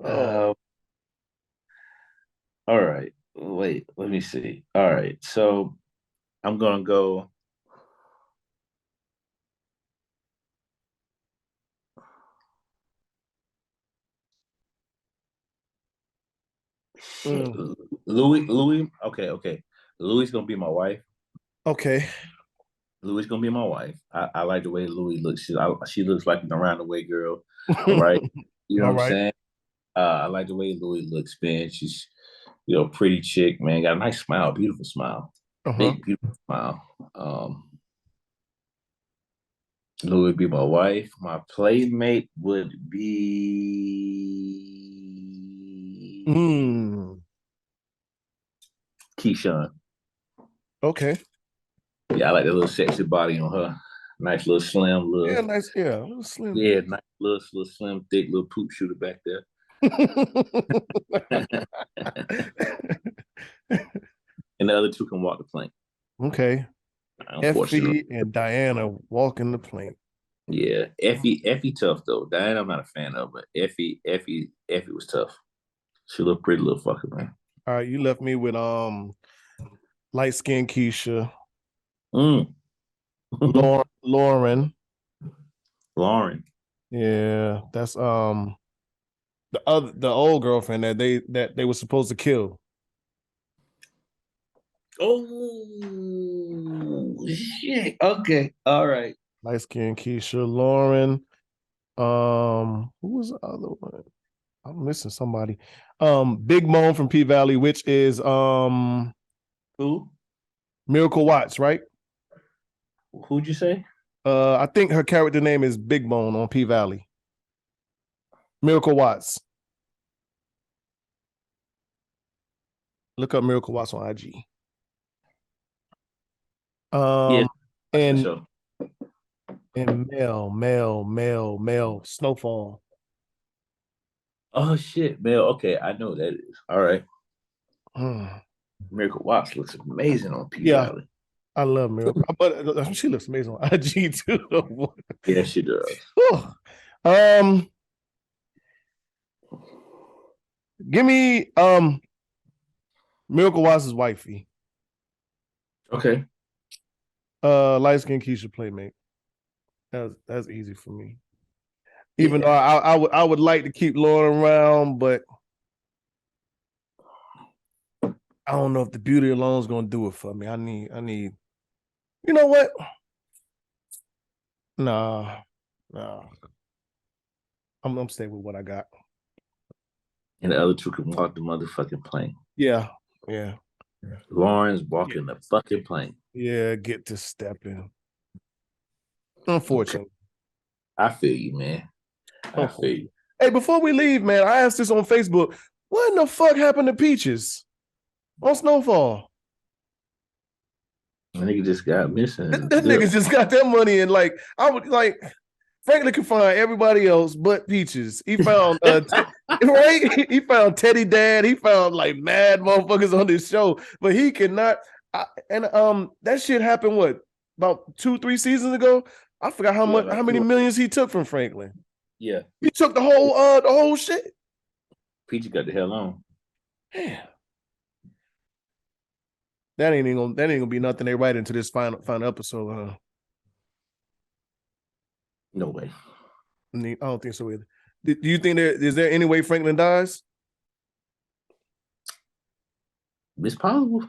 S3: Oh.
S1: All right. Wait. Let me see. All right. So I'm gonna go. Shit. Louis. Okay. Louis gonna be my wife.
S3: Okay.
S1: Louis gonna be my wife. I like the way Louis looks. She looks like an around the way girl. All right. You know
S3: All
S1: what I'm
S3: right.
S1: saying? I like the way Louis looks, man. She's pretty chick, man. Got a nice smile, beautiful smile. Big, beautiful smile. Louis would be my wife. My playmate would be Keyshawn.
S3: Okay.
S1: Yeah, I like that little sexy body on her. Nice little slim,
S3: Yeah, nice. Yeah, a little slim.
S1: Yeah, nice little slim, thick little poop shooter back there. And the other two can walk the plank.
S3: Okay. Effie and Diana walking the plank.
S1: Yeah, Effie tough though. Diana I'm not a fan of, but Effie was tough. She looked pretty little fucker, man.
S3: All right, you left me with light skinned Keisha. Lauren. Yeah, that's the old girlfriend that they were supposed to kill.
S1: Oh shit. Okay. All right.
S3: Light skinned Keisha, Lauren. Who was the other one? I'm missing somebody. Big Moan from P Valley, which is
S1: who?
S3: Miracle Watts, right?
S1: Who'd you say?
S3: I think her character name is Big Bone on P Valley. Miracle Watts. Look up Miracle Watts on IG. And Mel, Snowfall.
S1: Oh shit, Mel. Okay, I know that is. All right. Miracle Watts looks amazing on P Valley.
S3: I love Miracle, but she looks amazing on IG too.
S1: Yeah, she does.
S3: Give me Miracle Watts' wifey.
S1: Okay.
S3: Light skin Keisha playmate. That's easy for me. Even though I would like to keep Lauren around, but I don't know if the beauty alone is gonna do it for me. I need. You know what? Nah. I'm staying with what I got.
S1: And the other two can walk the motherfucking plane.
S3: Yeah.
S1: Lauren's walking the fucking plane.
S3: Yeah, get to stepping. Unfortunately.
S1: I feel you, man. I feel you.
S3: Hey, before we leave, man, I asked this on Facebook. What in the fuck happened to Peaches on Snowfall?
S1: That nigga just got missing.
S3: That nigga just got that money, and I would Franklin could find everybody else but Peaches. He found right. He found Teddy Dad. He found mad motherfuckers on this show, but he cannot. That shit happened about 2-3 seasons ago. I forgot how many millions he took from Franklin.
S1: Yeah,
S3: he took the whole shit.
S1: Peachy got the hell on.
S3: Damn. That ain't gonna be nothing they write into this final episode, huh?
S1: No way.
S3: I don't think so either. Do you think is there any way Franklin dies?
S1: It's possible.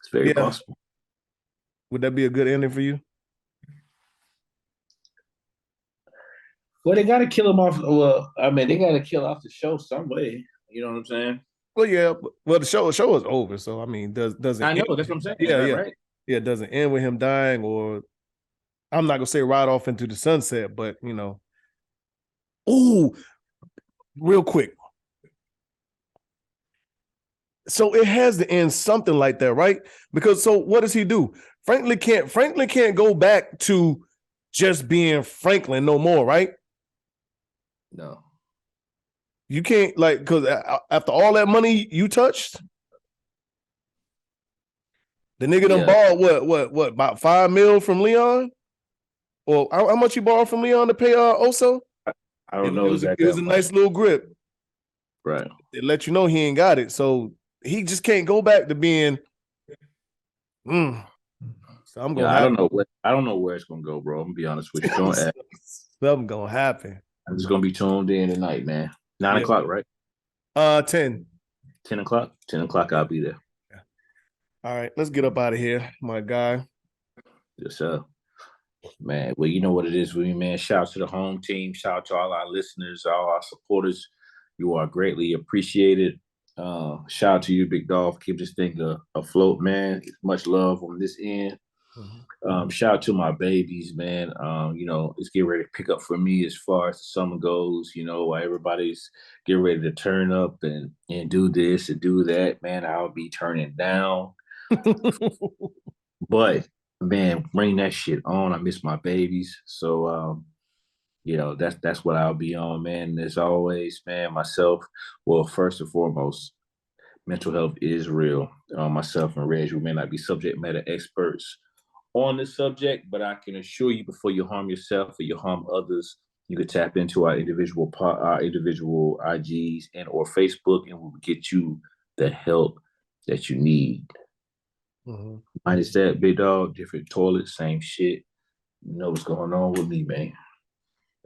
S1: It's very possible.
S3: Would that be a good ending for you?
S1: Well, they got to kill him off. Well, I mean, they got to kill off the show some way. You know what I'm saying?
S3: Well, yeah. Well, the show is over, so I mean, doesn't.
S1: I know that's what I'm saying.
S3: Yeah, yeah,
S1: right.
S3: Yeah. It doesn't end with him dying, or I'm not gonna say ride off into the sunset, but you know. Ooh, real quick. So it has to end something like that, right? Because so what does he do? Franklin can't go back to just being Franklin no more, right?
S1: No.
S3: You can't, like, because after all that money you touched, the nigga done borrowed what about $5 million from Leon? Or how much you borrowed from Leon to pay Oso?
S1: I don't know.
S3: It was a nice little grip.
S1: Right.
S3: It let you know he ain't got it. So he just can't go back to being. So I'm gonna.
S1: I don't know where it's gonna go, bro. I'm gonna be honest with you.
S3: Something gonna happen.
S1: I'm just gonna be tuned in tonight, man. 9 o'clock, right?
S3: 10.
S1: 10 o'clock. 10 o'clock. I'll be there.
S3: All right, let's get up out of here, my guy.
S1: Yes, sir. Man, well, you know what it is with me, man. Shout out to the home team. Shout out to all our listeners, all our supporters. You are greatly appreciated. Shout out to you, Big Dog. Keep this thing afloat, man. Much love on this end. Shout out to my babies, man. You know, it's getting ready to pick up for me as far as the summer goes. You know, while everybody's getting ready to turn up and do this and do that, man, I'll be turning down. But man, bring that shit on. I miss my babies. So you know, that's what I'll be on, man. And as always, man, myself, well, first and foremost, mental health is real. Myself and Reg, we may not be subject matter experts on the subject, but I can assure you, before you harm yourself or you harm others, you could tap into our individual IGs and or Facebook, and we'll get you the help that you need. Minus that, Big Dog, different toilets, same shit. You know what's going on with me, man.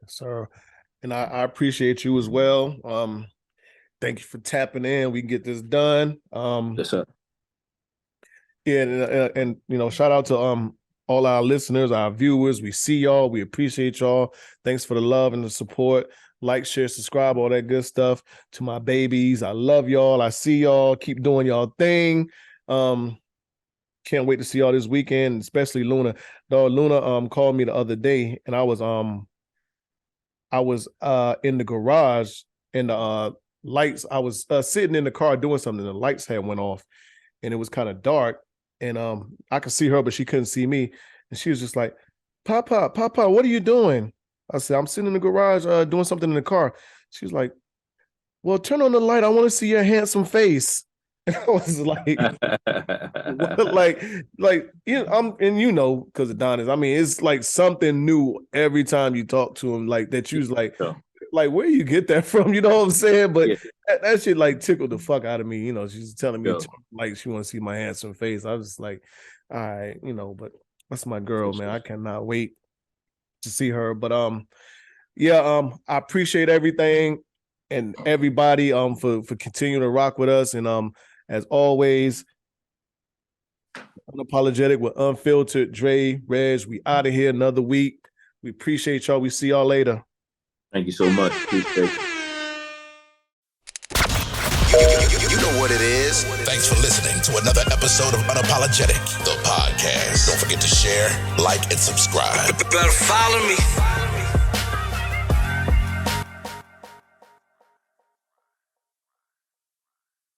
S3: Yes, sir. And I appreciate you as well. Thank you for tapping in. We can get this done.
S1: Yes, sir.
S3: Yeah, and you know, shout out to all our listeners, our viewers. We see y'all. We appreciate y'all. Thanks for the love and the support. Like, share, subscribe, all that good stuff. To my babies, I love y'all. I see y'all. Keep doing y'all thing. Can't wait to see y'all this weekend, especially Luna. Dog, Luna called me the other day, and I was in the garage, and the lights. I was sitting in the car doing something. The lights had went off, and it was kind of dark. And I could see her, but she couldn't see me. And she was just like, Papa, what are you doing? I said, I'm sitting in the garage doing something in the car. She was like, well, turn on the light. I want to see your handsome face. And I was like, like, you know, and you know, because Adonis, I mean, it's like something new every time you talk to him, like that. You was like, where you get that from? You know what I'm saying? But that shit like tickled the fuck out of me. You know, she's telling me like she want to see my handsome face. I was just like, all right, you know, but that's my girl, man. I cannot wait to see her. But I appreciate everything and everybody for continuing to rock with us. And as always, Unapologetic with Unfiltered, Dre, Reg, we out of here another week. We appreciate y'all. We see y'all later.
S1: Thank you so much. Appreciate
S2: You know what it is. Thanks for listening to another episode of Unapologetic, the podcast. Don't forget to share, like, and subscribe.
S5: Better follow me.